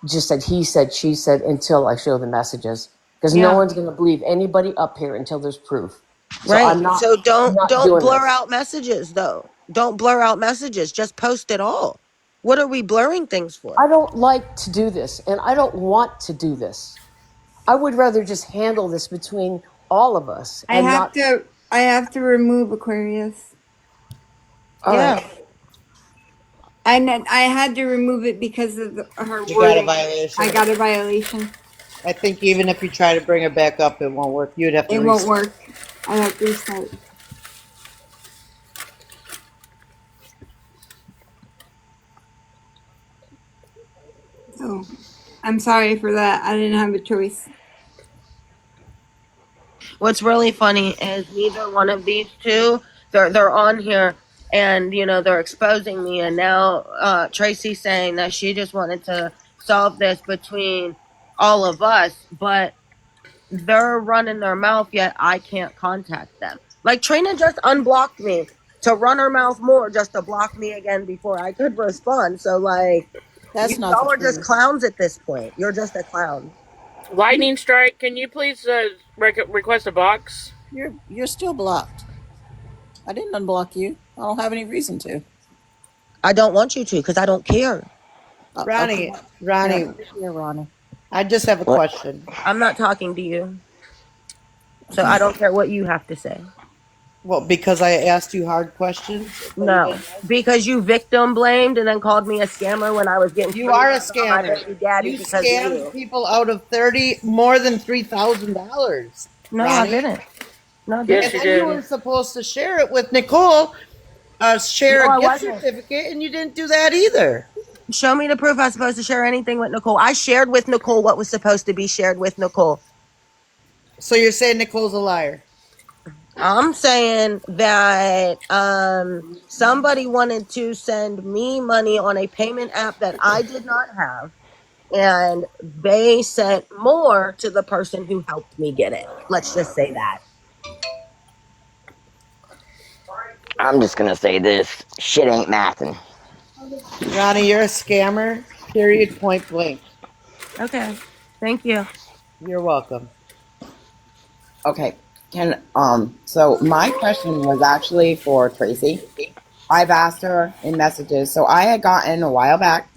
just said he said, she said until I show the messages because no Yeah. one's going to believe anybody up here until there's proof. So Right. So I'm not don't doing blur this. out messages though. Don't blur out messages. Just post it all. What are we blurring things for? I don't like to do this, and I don't want to do this. I would rather just handle this between all of us I and have not. to. I have to remove Aquarius. All right. Yeah. I had to remove it because of her You got a wording. I violation. got a violation. I think even if you try to bring it back up, it won't work. You'd have to It won't restart. work. I have to restart. So I'm sorry for that. I didn't have a choice. What's really funny is neither one of these two, they're on here and they're exposing me and now Tracy's saying that she just wanted to solve this between all of us, but they're running their mouth yet I can't contact them. Like Trina just unblocked me to run her mouth more just to block me again before I could respond. So like That's not the y'all are just truth. clowns at this point. You're just a clown. Lightning strike. Can you please request a box? You're still blocked. I didn't unblock you. I don't have any reason to. I don't want you to because I don't care. Okay. Ronnie, Here, Ronnie, here, Ronnie. I just have a What? question. I'm not talking to you, so Okay. I don't care what you have to say. Well, because I asked you hard questions, so you No, didn't like. because you victim blamed and then called me a scammer when I was getting You are a screwed over by my scammer. baby daddy You because of scammed you. people out of more than $3,000, No, I Ronnie. didn't. No, I And Yes, didn't. you then you did. were supposed to share it with Nicole, share No, a I gift wasn't. certificate, and you didn't do that either. Show me the proof I was supposed to share anything with Nicole. I shared with Nicole what was supposed to be shared with Nicole. So you're saying Nicole's a liar? I'm saying that somebody wanted to send me money on a payment app that I did not have, and they sent more to the person who helped me get it. Let's just say that. I'm just gonna say this: shit ain't mathin'. Ronnie, you're a scammer. Period. Point blank. Okay. Thank you. You're welcome. Okay. So my question was actually for Tracy. I've asked her in messages. So I had gotten a while back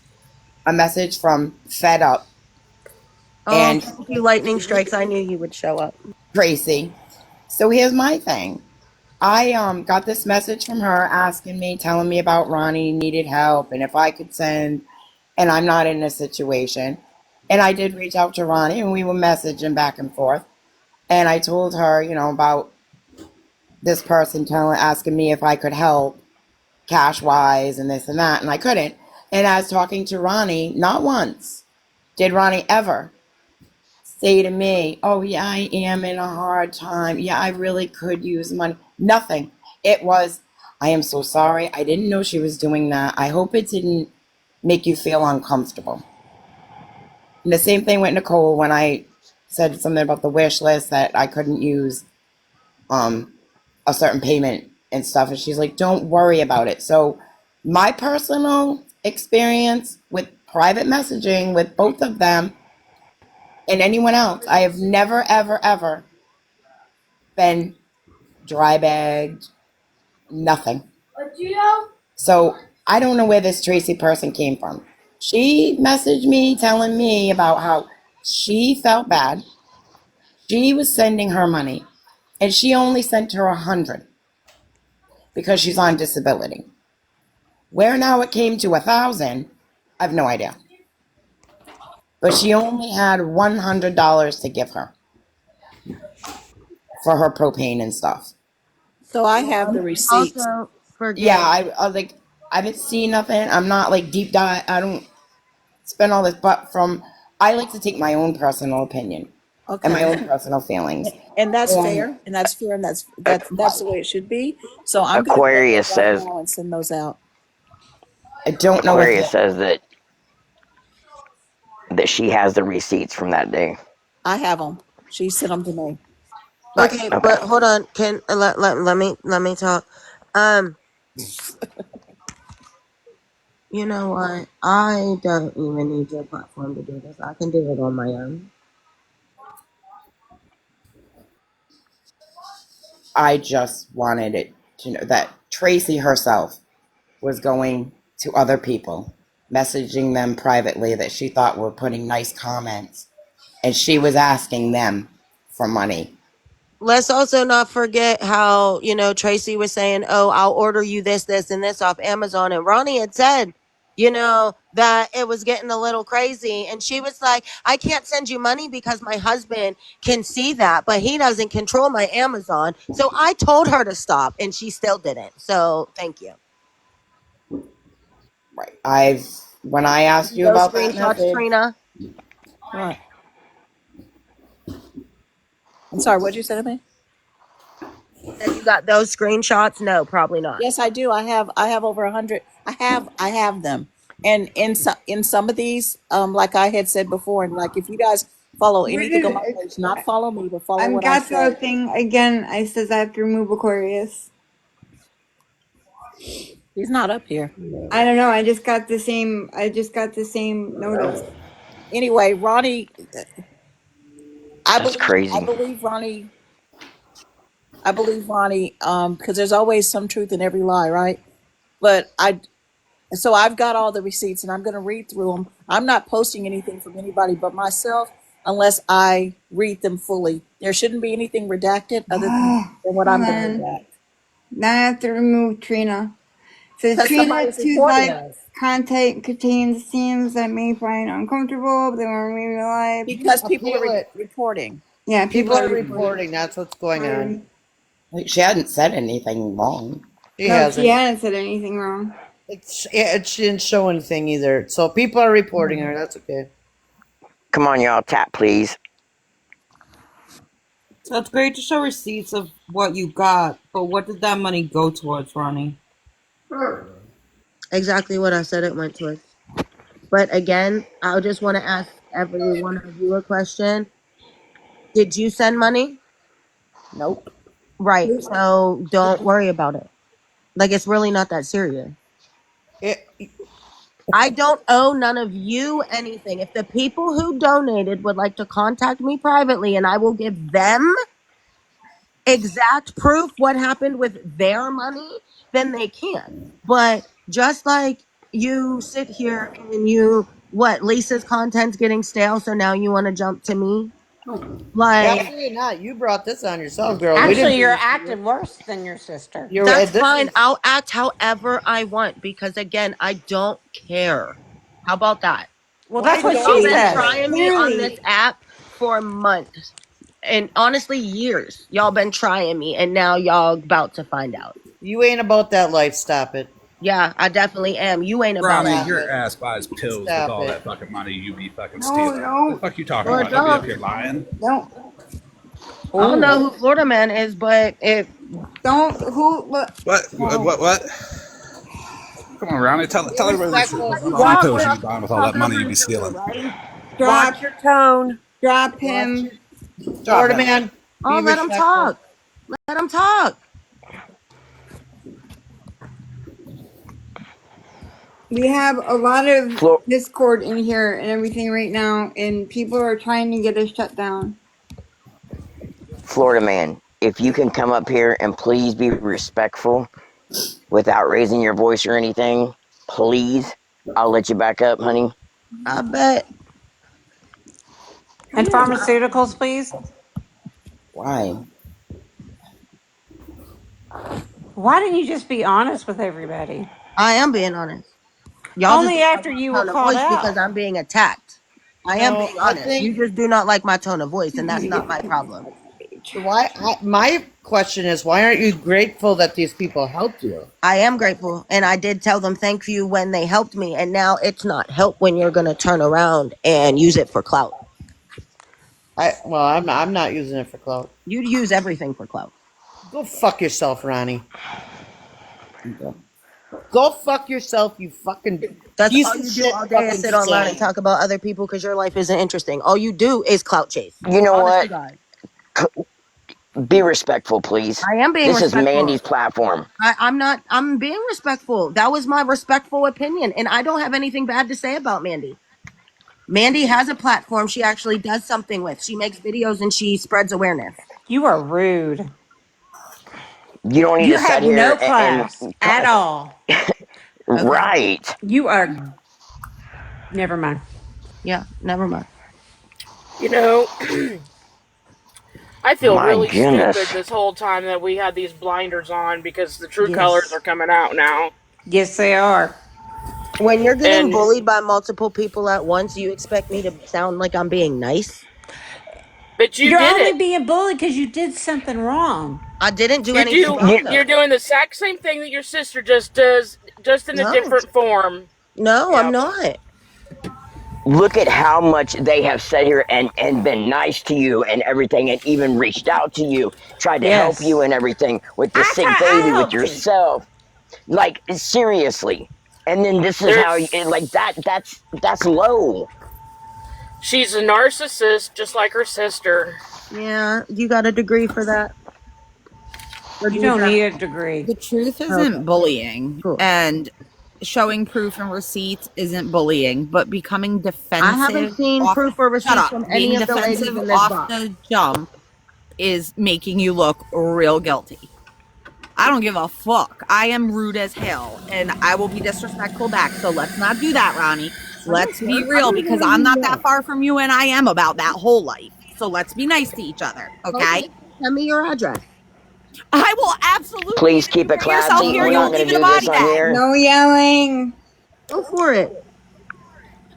a message from Fed Up Oh, and thank you, Lightning Strikes. I knew you would show up. Tracy. So here's my thing. I got this message from her asking me, telling me about Ronnie needed help and if I could send, and I'm not in a situation. And I did reach out to Ronnie and we were messaging back and forth. And I told her, about this person asking me if I could help cash wise and this and that, and I couldn't. And I was talking to Ronnie, not once did Ronnie ever say to me, "Oh yeah, I am in a hard time. Yeah, I really could use money." Nothing. It was, "I am so sorry. I didn't know she was doing that. I hope it didn't make you feel uncomfortable." And the same thing with Nicole when I said something about the wish list that I couldn't use um, a certain payment and stuff. And she's like, "Don't worry about it." So, my personal experience with private messaging with both of them and anyone else, I have never, ever, ever been dry bagged, nothing. So, I don't know where this Tracy person came from. She messaged me telling me about how she felt bad. She was sending her money, and she only sent her 100 because she's on disability. Where now it came to 1,000, I have no idea. But she only had $100 to give her for her propane and stuff. So I have the receipts. Also, Yeah, forget. I was like, I haven't seen nothing. I'm not like deep dive. I don't spend all this, but I like to take my own personal opinion and my Okay. own personal feelings. And that's And fair. And that's fair. And that's A- that's the way it should be. So I'm going to go ahead Aquarius right says now and send those out. I don't know if Aquarius says that she has the receipts from that day. I have them. She sent them to me. right. Okay, Okay. but hold on. Can let me talk. Um, you know what? I don't even need your platform to do this. I can do it on my own. I just wanted it to know that Tracy herself was going to other people, messaging them privately that she thought were putting nice comments, and she was asking them for money. Let's also not forget how, Tracy was saying, "Oh, I'll order you this, this, and this off Amazon." And Ronnie had said, that it was getting a little crazy. And she was like, "I can't send you money because my husband can see that, but he doesn't control my Amazon." So I told her to stop, and she still didn't. So thank you. Right. When I asked you Those about that screenshots, message, Trina. Right. I'm sorry. What'd you say to me? Said you got those screenshots? No, probably not. Yes, I do. I have over 100. I have them. And in some of these, like I had said before, and like if you guys follow Where anything on did my page, not follow me, but follow I've what I got the say. thing again. I says I have to remove Aquarius. He's not up here. I don't know. I just got the same. I just got the same notice. Anyway, Ronnie, I That's believe I crazy. believe Ronnie because there's always some truth in every lie, right? But And so I've got all the receipts and I'm going to read through them. I'm not posting anything from anybody but myself unless I read them fully. There shouldn't be anything redacted other than what I'm Come going to on. redact. Now I have to remove Trina. Says Because Trina somebody's to reporting live us. content contains themes that may find uncomfortable, but they want to real life. Because I people are feel it. reporting. Yeah, People people are are reporting. reporting. That's what's going on. Sorry. Like, she hadn't said anything wrong. She No, she hasn't. hadn't said anything wrong. She didn't show anything either. So people are reporting her. That's okay. Come on, y'all, tap, please. So it's great to show receipts of what you got, but what did that money go towards, Ronnie? Exactly what I said it went towards. But again, I just want to ask every one of you a question. Did you send money? Nope. Right. So don't worry about it. Like, it's really not that serious. It, I don't owe none of you anything. If the people who donated would like to contact me privately and I will give them exact proof what happened with their money, then they can. But just like you sit here and Lisa's content's getting stale, so now you want to jump to me? Like, absolutely not. You brought this on yourself, girl. We didn't Actually, do you're this to you. acting worse than your sister. You're that's this fine. is I'll act however I want because, again, I don't care. How about that? Well, why that's what Y'all she don't been you says. care? trying me on this Clearly, app for months and honestly years. Y'all been trying me and now y'all about to find out. You ain't about that life. Stop it. Yeah, I definitely am. You ain't about Ronnie, that. Stop your it. ass buys pills with Stop all it. that fucking money you be fucking no, stealing. What the don't, fuck you talking Or about? Don't be up don't. here lying. don't, I don't know Ooh. who Florida Man is, but if don't. Who? What? What? Oh, What? Come on, Ronnie. Be Tell everybody the truth respectful. about you all them talk, pills we're you not be supposed buying to be with all that talking money over you be each other, stealing. right? Watch drop, your tone. drop Watch him. it. Drop Florida him. man. Oh, Be let him respectful. talk. Let him talk. We have a lot of Flor- Discord in here and everything right now, and people are trying to get us shut down. Florida man, if you can come up here and please be respectful without raising your voice or anything, please, I'll let you back up, honey. I bet. And Come here, child. pharmaceuticals, please. Why? Why didn't you just be honest with everybody? I am being honest. Y'all just Only don't like after my you were tone of called voice because out. I'm being attacked. I am No, being I honest. You think just do not like my tone of voice, and I'm that's gonna not get my you. problem. my question is, why aren't you grateful that these people helped you? I am grateful, and I did tell them thank you when they helped me, and now it's not help when you're going to turn around and use it for clout. I'm not using it for clout. You'd use everything for clout. Go fuck yourself, Ronnie. Go fuck yourself, you fucking That's piece all of you do shit all day is fucking sit online and scam. talk about other people because your life isn't interesting. All you do is clout chase. You know Honest to what? God. Be respectful, please. I am being This is respectful. Mandy's platform. I'm not, I'm being respectful. That was my respectful opinion. And I don't have anything bad to say about Mandy. Mandy has a platform she actually does something with. She makes videos and she spreads awareness. You are rude. You don't need You to sit have here no class at all. Okay. right. You are. Never mind. Yeah, never mind. You know, I feel My really stupid goodness. this whole time that we had these blinders on because the true colors Yes. are coming out now. Yes, they are. When you're getting And bullied by multiple people at once, you expect me to sound like I'm being nice? but you You're did only it. being bullied because you did something wrong. I didn't do You anything do. wrong You, You're though. doing the exact same thing that your sister just does, just in a No. different form. No, I'm Yep. not. look at how much they have sat here and been nice to you and everything and even reached out to you, tried to help you Yes. and everything with the sick I baby, with helped you. yourself. Like, seriously. And then this is how you, like There's. that's low. She's a narcissist, just like her sister. Yeah, you got a degree for that? Or You do you don't need drive? a degree. The truth Okay, isn't bullying, cool. and showing proof and receipts isn't bullying, but becoming I haven't defensive seen off, proof or shut receipts up, from any being of the ladies defensive in this off box. the jump is making you look real guilty. I don't give a fuck. I am rude as hell and I will be disrespectful back. So let's not do that, Ronnie. I don't Let's care. be I real don't even because know I'm who not you that are. far from you and I am about that whole life. So let's be nice to each other, okay? Okay, send me your address. I will absolutely. Please And if you keep it bring yourself classy. here, We're you not will going leave to in a do this body on bag. here. No yelling. Go for it.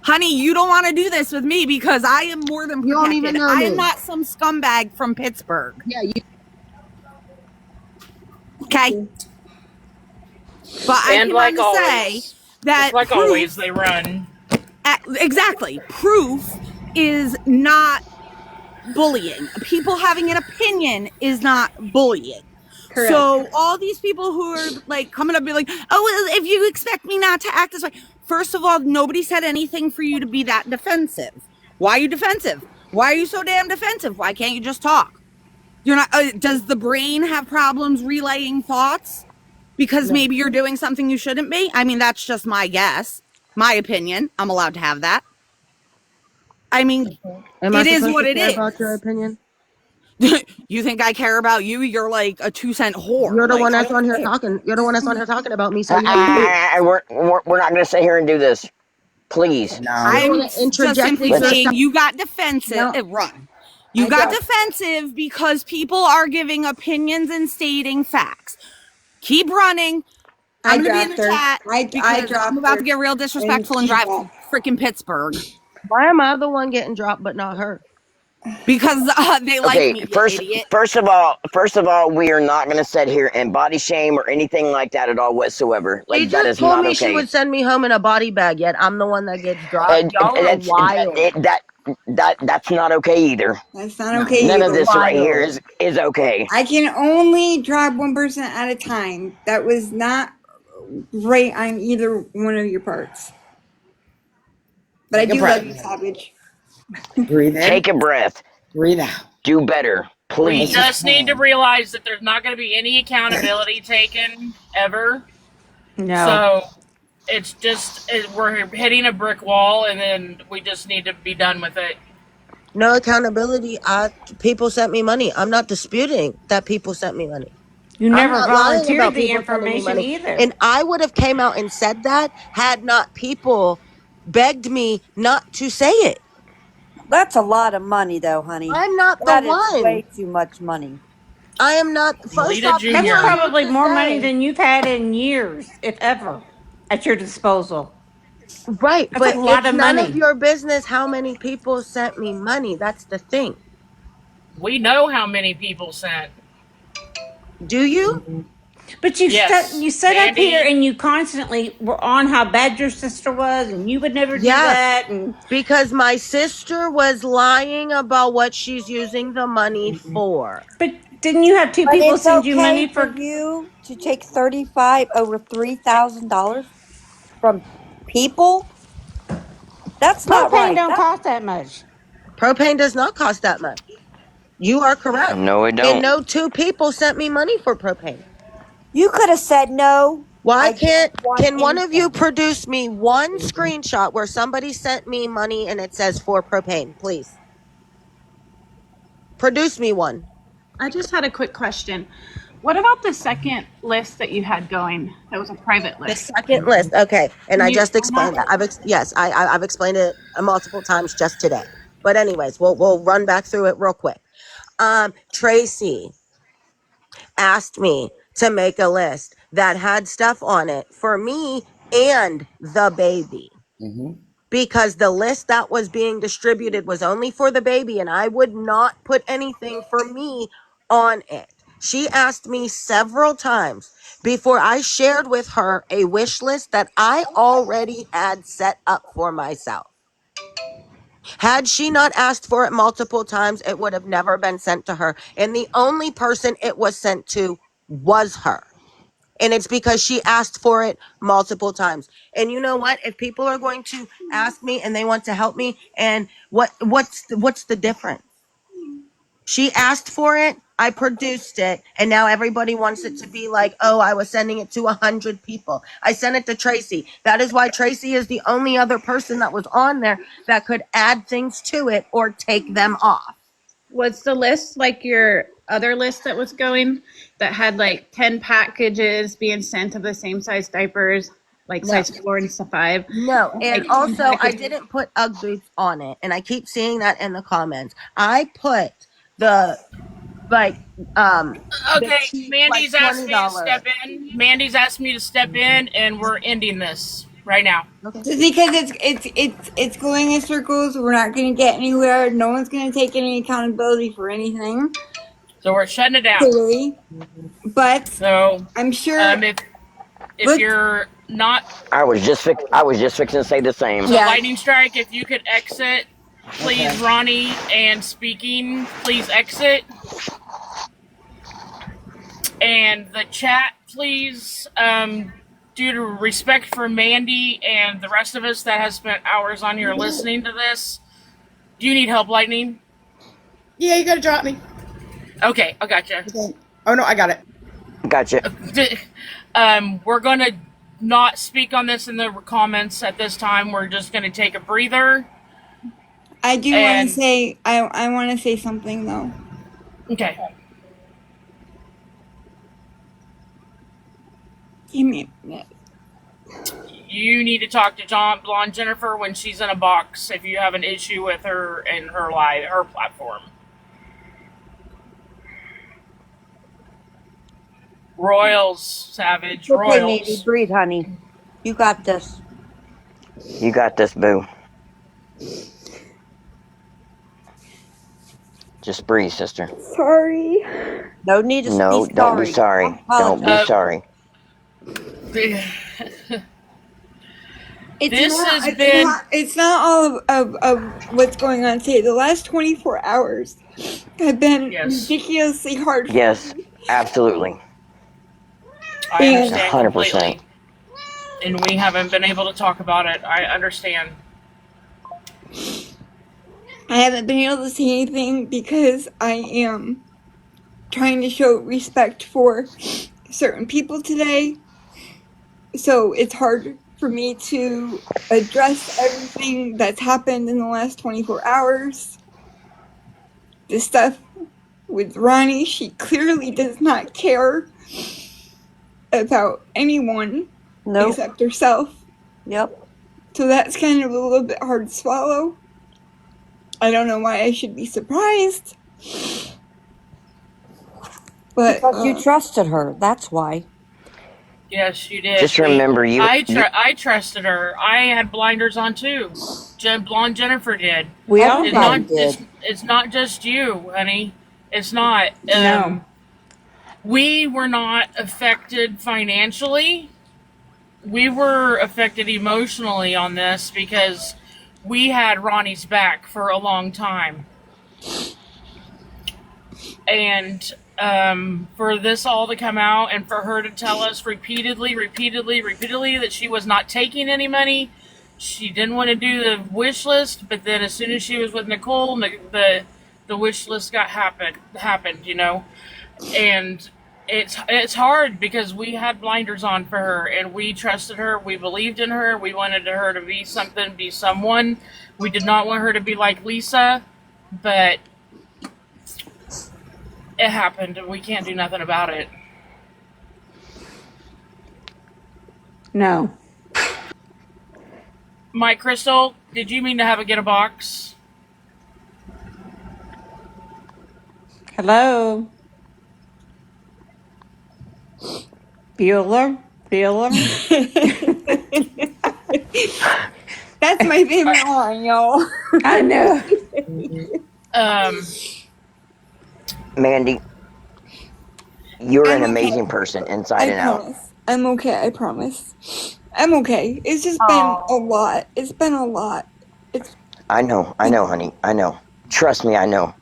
Honey, you don't want to do this with me because I am more than You don't even protected. know I am me. not some scumbag from Pittsburgh. Yeah, you. Okay? But I And can run like to say always, just that like always, proof, they run. exactly, proof is not bullying. People having an opinion is not bullying. Correct. So all these people who are like coming up and be like, oh, well, if you expect me not to act this way, first of all, nobody said anything for you to be that defensive. Why are you defensive? Why are you so damn defensive? Why can't you just talk? You're not. Does the brain have problems relaying thoughts because No. maybe you're doing something you shouldn't be? I mean, that's just my guess, my opinion. I'm allowed to have that. I mean, Am I it is supposed what to it care about your is. opinion? You think I care about you? You're like a 2-cent whore. You're the Like one I that's on don't here care. talking. You're the one that's on here talking about me. So yeah, We're not going to sit here and do this. Please. you're No. the one I'm that just simply interjected Let's. saying yourself. you got defensive. No, Run. You I got don't. defensive because people are giving opinions and stating facts. Keep running. I'm I going to be in dropped the her. chat I because I'm dropped about to her, get real and disrespectful and she's drive back. to freaking Pittsburgh Why am I the one getting dropped but not her? because they like Okay, me, you first idiot. first of all, we are not going to sit here and body shame or anything like that at all whatsoever. She Like that just is told not me she okay. would send me home in a body bag, yet I'm the one that gets dropped. And Y'all are that's wild. that's not okay either. That's not No. okay None of either. this right here Wild. is okay. I can only drop one person at a time. That was not right on either one of your parts. But I Take a do love breath. you, Savage. Breathe in. Take a breath. Breathe out. Do better, We Let's just please. just need to plan. realize that there's not going to be any accountability taken ever. No. So it's just we're hitting a brick wall, and then we just need to be done with it. No accountability. People sent me money. I'm not disputing that people sent me money. You I'm never not lying volunteered about the people sending me information money. either. And I would have came out and said that had not people begged me not to say it. That's a lot of money, though, honey. I'm not the That is one. way too much money. I am not. First Lita off, who That's are Jr. you probably to more money say? than you've had in years, if ever, at your disposal. Right, That's a but lot it's of none of money. your business how many people sent me money. That's the thing. We know how many people sent. Do you? But Yes, you sat up here Mandy. and you constantly were on how bad your sister was, and you would never do Yes, that. And because my sister was lying about what she's using the money for. but didn't you have two But people it's send you okay money for for? you to take 35 over $3,000 from people. That's not Propane right. don't cost that much. Propane does not cost that much. You are correct. No, we And don't. no two people sent me money for propane. You could have said no. Why I can't, don't want can one of you anything. produce me one screenshot where somebody sent me money and it says for propane, please? Produce me one. I just had a quick question. What about the second list that you had going? That was a private The list. second list. Okay. And Can I you just explain that? explained that. Yes, I've explained it multiple times just today. But anyways, we'll run back through it real quick. Tracy asked me to make a list that had stuff on it for me and the baby. Mm-hmm. Because the list that was being distributed was only for the baby, and I would not put anything for me on it. She asked me several times before I shared with her a wish list that I already had set up for myself. Had she not asked for it multiple times, it would have never been sent to her. And the only person it was sent to was her. And it's because she asked for it multiple times. And you know what? If people are going to ask me and they want to help me, and what's the difference? She asked for it, I produced it, and now everybody wants it to be like, oh, I was sending it to 100 people. I sent it to Tracy. That is why Tracy is the only other person that was on there that could add things to it or take them off. Was the list like your other list that was going that had like 10 packages being sent of the same size diapers, like No. size 4 and size 5? No, and Like 10 also I packages. didn't put Ugg boots on it, and I keep seeing that in the comments. I put the like the Okay, cheap like Mandy's asked me to $20. step in. Mandy's asked me to step in, and we're ending this right now. Okay. Just because it's going in circles, we're not going to get anywhere. No one's going to take any accountability for anything, So we're shutting it down. clearly. But So, I'm sure. if Look, you're not, I was just fixing to say the same. so yeah, lightning strike. If you could exit, please, Okay. Ronnie, and speaking, please exit. And the chat, please, due to respect for Mandy and the rest of us that has spent hours on here listening to this, do you need help, Lightning? Yeah, you gotta drop me. Okay, I gotcha. Okay. Oh no, I got it. Gotcha. We're gonna not speak on this in the comments at this time. We're just gonna take a breather. I do want to say I want to say something though. Okay. Give me a minute. You need to talk to Blonde Jennifer when she's in a box if you have an issue with her and her platform. Royals, Savage, Okay, Royals. maybe breathe, honey. You got this. You got this, boo. Just breathe, sister. Sorry. No need to No, be don't be sorry. sorry. Don't be sorry. It's not all of what's going on today. The last 24 hours have been ridiculously hard for Yes, me. absolutely. I understand 100%. completely. And we haven't been able to talk about it. I understand. I haven't been able to say anything because I am trying to show respect for certain people today. So it's hard for me to address everything that's happened in the last 24 hours. The stuff with Ronnie, she clearly does not care about anyone except herself. Yep. So that's kind of a little bit hard to swallow. I don't know why I should be surprised. But because you trusted her. That's why. Yes, you did. Just remember, I trusted her. I had blinders on too. Blonde Jennifer did. We all did. It's not just you, honey. It's not. No. We were not affected financially. We were affected emotionally on this because we had Ronnie's back for a long time. And for this all to come out and for her to tell us repeatedly that she was not taking any money, she didn't want to do the wish list, but then as soon as she was with Nicole, the wish list happened, you know. And it's hard because we had blinders on for her and we trusted her, we believed in her, we wanted her to be something, be someone. We did not want her to be like Lisa, but it happened and we can't do nothing about it. No. My Crystal, did you mean to get a box? Hello? Bueller? That's my favorite line, y'all. I know. Mandy, you're an amazing person inside and out. I'm okay, I promise. I'm okay. It's just been a lot. It's been a lot. I know, honey. I know. Trust me, I know.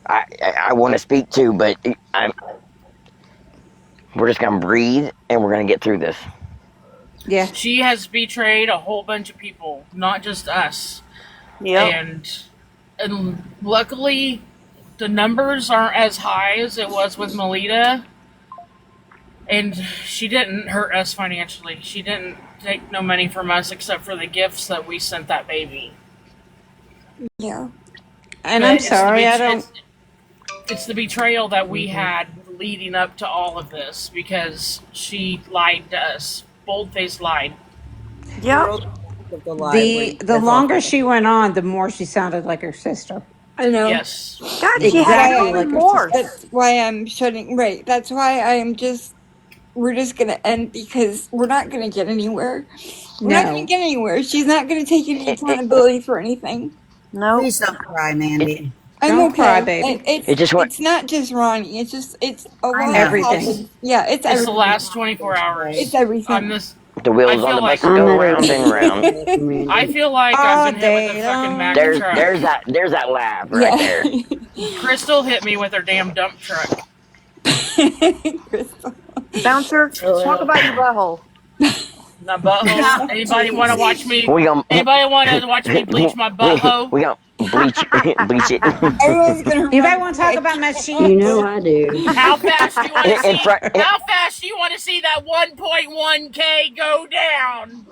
I want to speak too, but we're just gonna breathe and we're gonna get through this. Yeah. She has betrayed a whole bunch of people, not just us. Yeah. And luckily, the numbers aren't as high as it was with Melita. And she didn't hurt us financially. She didn't take no money from us except for the gifts that we sent that baby. Yeah. And I'm But it's sorry, I don't. it's the betrayal that we had leading up to all of this because she lied to us. Boldface lied. Yep. Of the The library. the That's all. longer she went on, the more she sounded like her sister. I know. Yes. God, she That's had why no Exactly like her sister. remorse. that's why I'm shutting. Right. That's why I'm just. We're just gonna end because we're not gonna get anywhere. We're not gonna No. get anywhere. She's not gonna take any accountability for anything. Nope. Please don't cry, Mandy. I'm Don't cry, okay. And baby. It just what it's not just Ronnie. It's a I lot of know. Everything. topics. Yeah, it's It's the everything. last 24 hours. It's everything. I'm this. the I wheels on feel the bus like go I'm at round and round. a I Mandy. feel like I've All been hit with a day fucking Mack long. truck. There's that laugh right Yeah. there. Crystal hit me with her damn dump truck. Crystal. Bouncer, talk about your butthole. My butthole. Anybody want to watch me? We gonna Anybody want to watch me bleach my butthole? we gonna bleach bleach it Everyone's gonna Anybody run want to talk quick. about my You sheets? know I do. How fast do you want to in see? front. How fast do you want to see that 1.1K go down?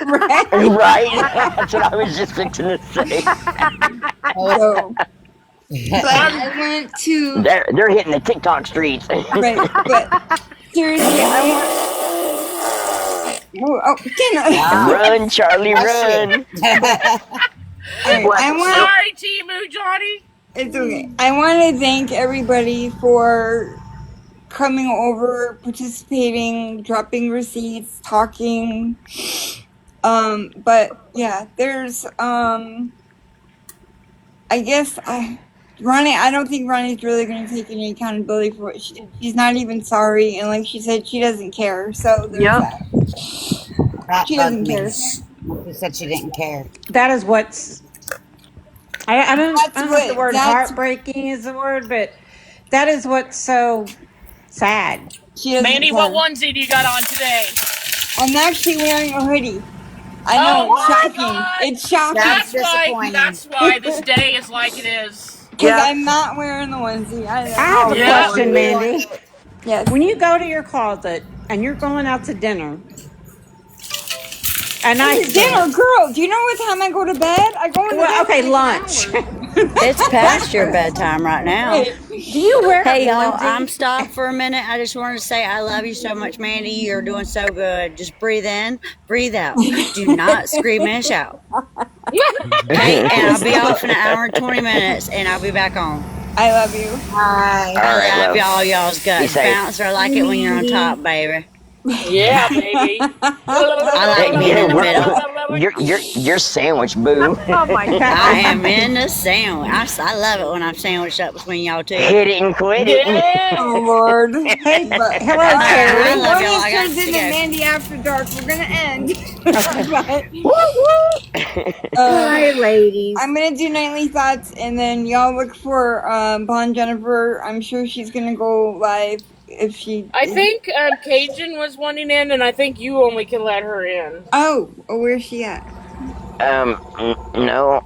Right. Right, that's what I was just fixing to say. So, but I'm. I want to. They're hitting the TikTok streets. Right. But seriously, I want. Oh, Jenna. Stop. Run, Charlie, Bless you. run. All right. What? I want. Sorry, Timu Johnny. It's okay. I want to thank everybody for coming over, participating, dropping receipts, talking. But yeah, there's I guess Ronnie. I don't think Ronnie's really going to take any accountability for what she did. She's not even sorry, and like she said, she doesn't care. So there's Yep. that. That She bugged doesn't me. care. She said she didn't care. That is what's. I don't know if the word That's heartbreaking is the word, but that is what's so sad. she doesn't Mandy, what care. onesie do you got on today? I'm actually wearing a hoodie. I know Oh it's my shocking. god! It's shocking That's That's why. disappointing. That's why this day is like it is. because Yeah. I'm not wearing the onesie. I I know. have Oh a Yeah. Lord. question, Mandy. Yes. When you go to your closet and you're going out to dinner, a nice dinner. Dinner, girl. Do you know what time I go to bed? I go into Well, bed okay, in like an lunch. hour. It's past your bedtime right now. Right. Do you wear a Hey y'all, I'm onesie? stopped for a minute. I just wanted to say I love you so much, Mandy. You're doing so good. Just breathe in, breathe out. Do not scream and shout. Okay, and I'll be off in an hour and 20 minutes, and I'll be back on. I love you. Hi. All right, I love love. y'all. Y'all's Be guts safe. bounce. I like it when you're on top, baby. Yeah, baby. I like being in the middle. You're sandwich, boo. Oh my I God. am in the sandwich. I love it when I'm sandwiched up between y'all two. Hit it and quit it. Yeah. Oh Lord. Hey, But hello, I Terry. love before y'all. this I got turns to into go. Mandy After Dark, we're gonna end. Okay. Hi, ladies. I'm gonna do nightly thoughts, and then y'all look for Bon Jennifer. I'm sure she's gonna go live if she. I think Cajun was wanting in, and I think you only can let her in. Oh, where's she at? No.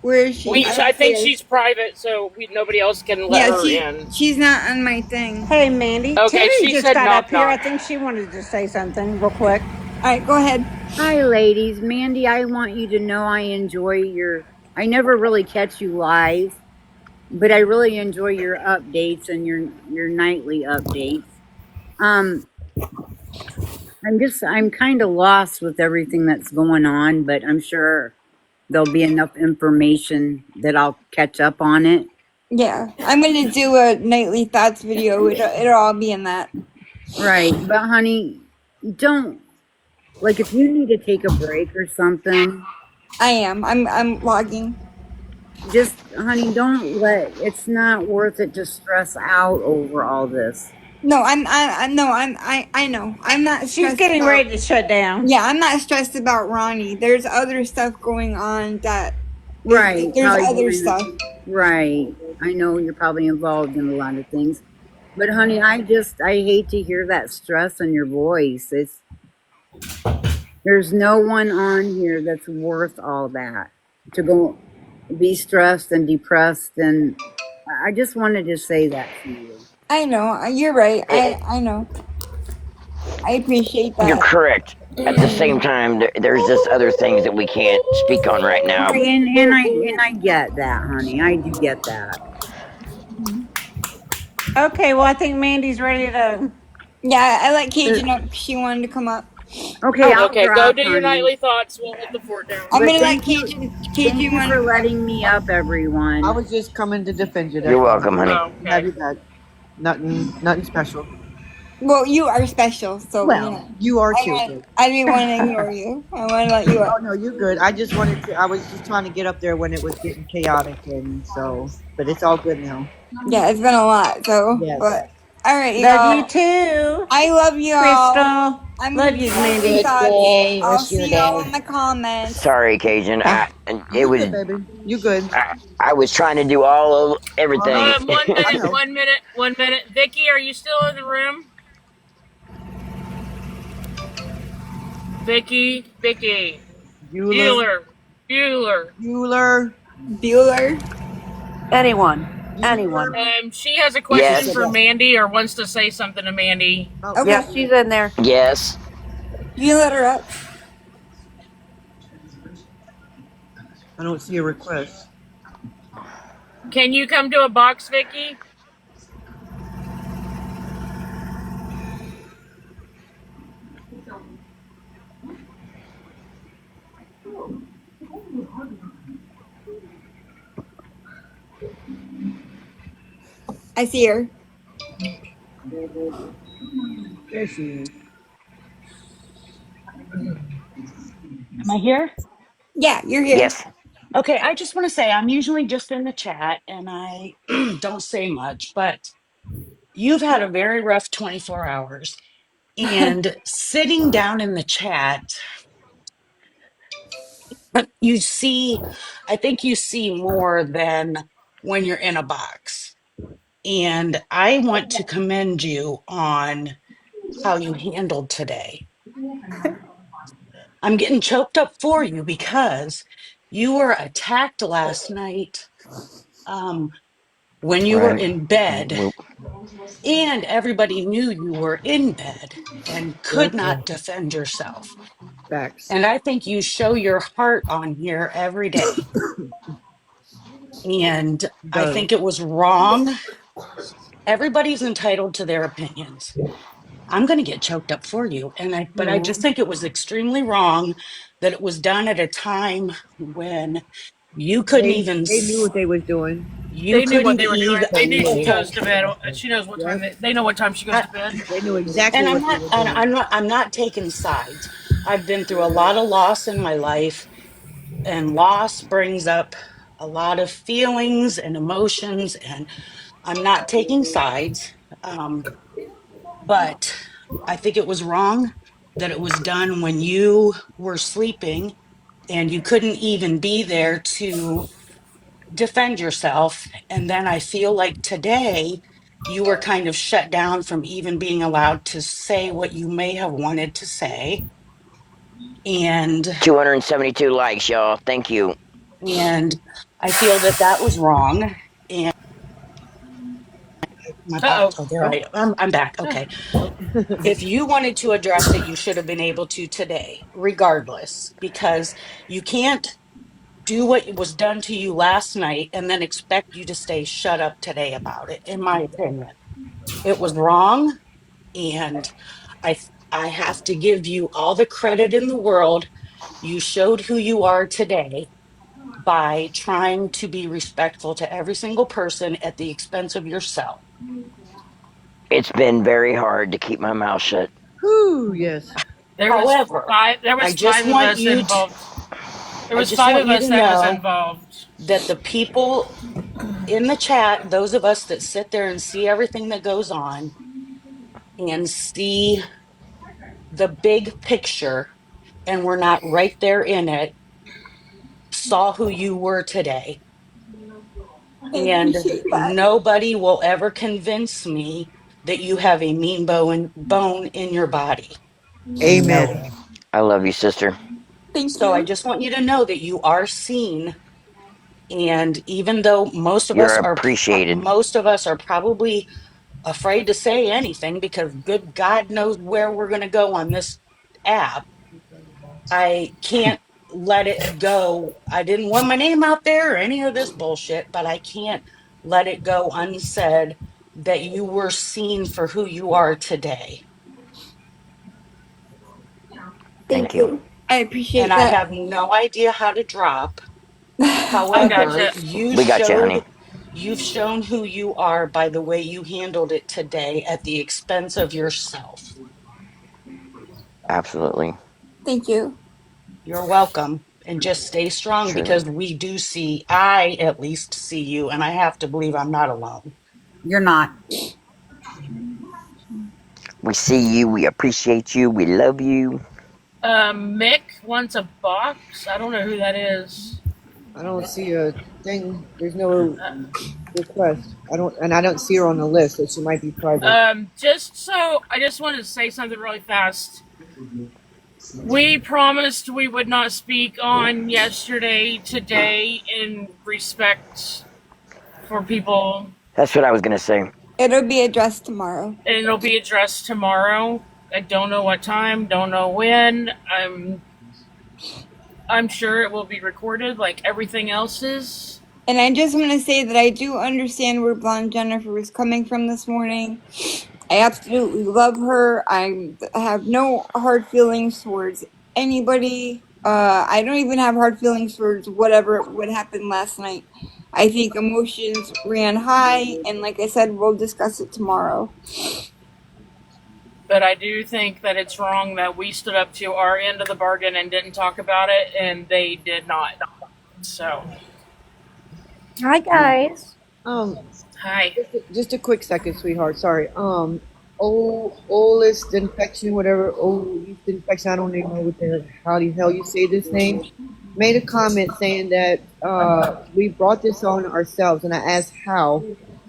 Where is she? I I don't see think her. she's private, so nobody else can let Yeah, her in. she's not on my thing. Hey, Mandy. Okay, Terry she just said got up knock here. I knock. think she wanted to say something real quick. All right, go ahead. Hi, ladies. Mandy, I want you to know I enjoy I never really catch you live, but I really enjoy your updates and your nightly updates. Um, I'm kind of lost with everything that's going on, but I'm sure there'll be enough information that I'll catch up on it. Yeah, I'm gonna do a nightly thoughts video. It'll all be in that. Right. But honey, don't like if you need to take a break or something, I am. I'm logging. just honey, don't let it's not worth it to stress out over all this. No, I know. I'm not She's stressed getting about, ready to shut down. Yeah, I'm not stressed about Ronnie. There's other stuff going on that Right. there's Probably other behind stuff. right. I know you're probably involved in a lot of things. But honey, I hate to hear that stress in your voice. There's no one on here that's worth all that to go be stressed and depressed, and I just wanted to say that to you. I know. You're right. I know. I appreciate You're that. correct. At the same time, there's just other things that we can't speak on right now. Okay, and I get that, honey. I do get that. Okay, well, I think Mandy's ready to. Yeah, I let Cajun up. She wanted to come up. Okay, Oh, I'll Okay, go drop, do your honey. nightly thoughts. We'll hold the fort down. I'm But gonna let Cajun thank you want to for come up. letting me up, I everyone. was just coming to defend you. You're That's all. welcome, honey. Oh, Have okay. you back. Nothing special. Well, you are special, so Well, you are too. But I didn't want to ignore you. I want to let you oh up. no, you're good. I just wanted to. I was just trying to get up there when it was getting chaotic, and so. But it's all good now. Yeah, it's been a lot. So, Yes. but all right, Love you y'all. too, I love y'all. Crystal. I'm Love gonna you, do nightly Mandy. Good thoughts. day. I'll Rest of your see y'all day. in the comments. Sorry, Cajun. Bye. It You was good, baby? You good? I was trying to do all of Oh no, everything. One I minute, know. 1 minute, 1 minute. Vicky, are you still in the room? Vicky. Bueller, Bueller. Bueller. Bueller, Bueller. Anyone. Bueller. Anyone. She has a She question said Yes, for yes. Mandy or wants to say something to Mandy. Oh, Okay, Yes, she's in there. yes. you can let her up. I don't see a request. Can you come to a box, Vicky? I see her. There she is. Am I here? Yeah, you're here. Yes. Okay, I just want to say I'm usually just in the chat and I don't say much, but you've had a very rough 24 hours. And sitting down in the chat, you see, I think you see more than when you're in a box. And I want to commend you on how you handled today. I'm getting choked up for you because you were attacked last night um, when you were Right. in bed, Well, and everybody knew you were in bed and Yes. could not defend yourself. Facts. And I think you show your heart on here every day. And I Does. think it was wrong. Everybody's entitled to their opinions. I'm going to get choked up for you. But I just No. think it was extremely wrong that it was done at a time when you couldn't even, They knew what they was doing. you They knew what couldn't they were doing. They knew she even, goes to bed. She knows what time Yep. they know what time she goes I, to bed. They knew exactly and what they were doing. I'm not taking sides. I've been through a lot of loss in my life, and loss brings up a lot of feelings and emotions, and I'm not taking sides. Um, but I think it was wrong that it was done when you were sleeping and you couldn't even be there to defend yourself. And then I feel like today you were kind of shut down from even being allowed to say what you may have wanted to say. And 272 likes, y'all. Thank you. and I feel that that was wrong. And my Uh box, oh. oh, there Oh, I am. I'm back. Okay. oh. If you wanted to address it, you should have been able to today, regardless, because you can't do what was done to you last night and then expect you to stay shut up today about it, in my opinion. It was wrong, and I have to give you all the credit in the world. You showed who you are today by trying to be respectful to every single person at the expense of yourself. It's been very hard to keep my mouth shut. Whew, yes. There was However, five. There I was just five of want us you to involved. There I was just five want of you us to that was know involved. that the people in the chat, those of us that sit there and see everything that goes on and see the big picture, and we're not right there in it, saw who you were today. I And appreciate that. nobody will ever convince me that you have a mean bone in your body. Amen. Nobody. I love you, sister. Thank So I you. just want you to know that you are seen. And even though You're appreciated. most of us are probably afraid to say anything because good God knows where we're going to go on this app. I can't let it go. I didn't want my name out there or any of this bullshit, but I can't let it go unsaid that you were seen for who you are today. Thank Thank you. you. I And appreciate I that. have no idea how to drop. I However, gotcha. you We got you, honey. showed you've shown who you are by the way you handled it today at the expense of yourself. Absolutely. Thank you. You're welcome. And just stay strong Sure thing. because we do see, I at least see you, and I have to believe I'm not alone. You're not. We see you. We appreciate you. We love you. Mick wants a box. I don't know who that is. I don't see a thing. There's no Uh, request. I don't see her on the list, so she might be private. just so I just wanted to say something really fast. We promised we would not speak on yesterday, today, in respect for people, That's what I was gonna say. It'll be addressed tomorrow. and it'll be addressed tomorrow. I don't know what time, don't know when. I'm sure it will be recorded like everything else is. And I just want to say that I do understand where Blonde Jennifer was coming from this morning. I absolutely love her. I have no hard feelings towards anybody. I don't even have hard feelings towards whatever would happen last night. I think emotions ran high, and like I said, we'll discuss it tomorrow. But I do think that it's wrong that we stood up to our end of the bargain and didn't talk about it, and they did not. So, Hi, guys. Um, hi. just a quick second, sweetheart. Sorry. Oldest infection, whatever. Oldest infection. I don't even know what the how the hell you say this name. Made a comment saying that we brought this on ourselves, and I asked how,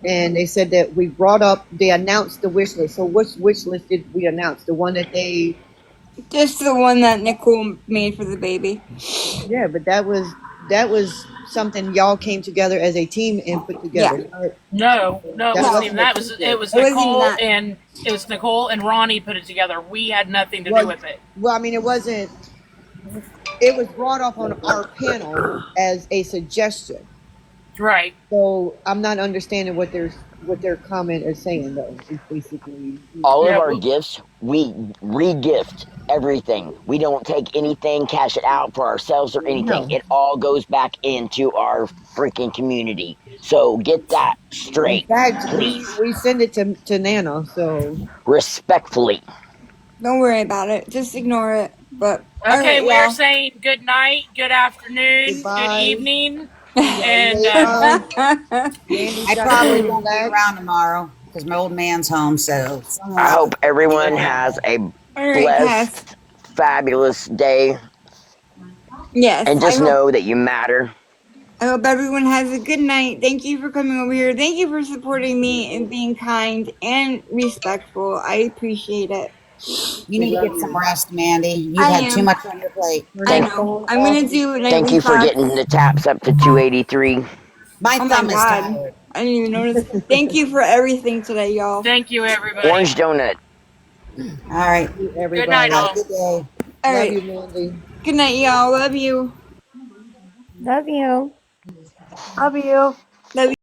and they said that we brought up. They announced the wish list. So which wish list did we announce? The one that they. Just the one that Nicole made for the baby. Yeah, but that was something y'all came together as a team and put Yeah. together. No, it That wasn't wasn't even what that. you It did. was It wasn't even Nicole that. and it was Nicole and Ronnie put it together. We had nothing to do Well, with it. well, I mean, it wasn't. It was brought up on our panel as a suggestion. Right. So I'm not understanding what their comment is saying though. Is basically. All of Yeah. our gifts, we re-gift everything. We don't take anything, cash it out for ourselves or anything. No. It all goes back into our freaking community. So get that In straight, fact, we please. we send it to Nana. So Respectfully. Don't worry about it. Just ignore it. But all Okay, right, we are y'all. saying good night, good afternoon, good goodbye. evening, See y'all and later. Mandy's I got to go probably won't be relax. around tomorrow because my old man's home, so I someone's hope gonna be everyone around. has a All right, Cass. blessed, fabulous day. Yes, And just know that you matter. I hope everyone has a good night. Thank you for coming over here. Thank you for supporting me and being kind and respectful. I appreciate it. You We need to love get some you. rest, Mandy. You've I had too am. much on your plate. Turn I that Thank, know. phone I'm off gonna and do thank nightly you for thoughts. getting the taps up to 283. My Oh my thumb is god. tired. I didn't even notice. Thank you for everything today, y'all. thank you, everybody. Orange donut. All right. love you, Good night, Have everybody. a all. good day. All Love right. you, Mandy. Good night, y'all. Love you. Love you. Love you. Love you.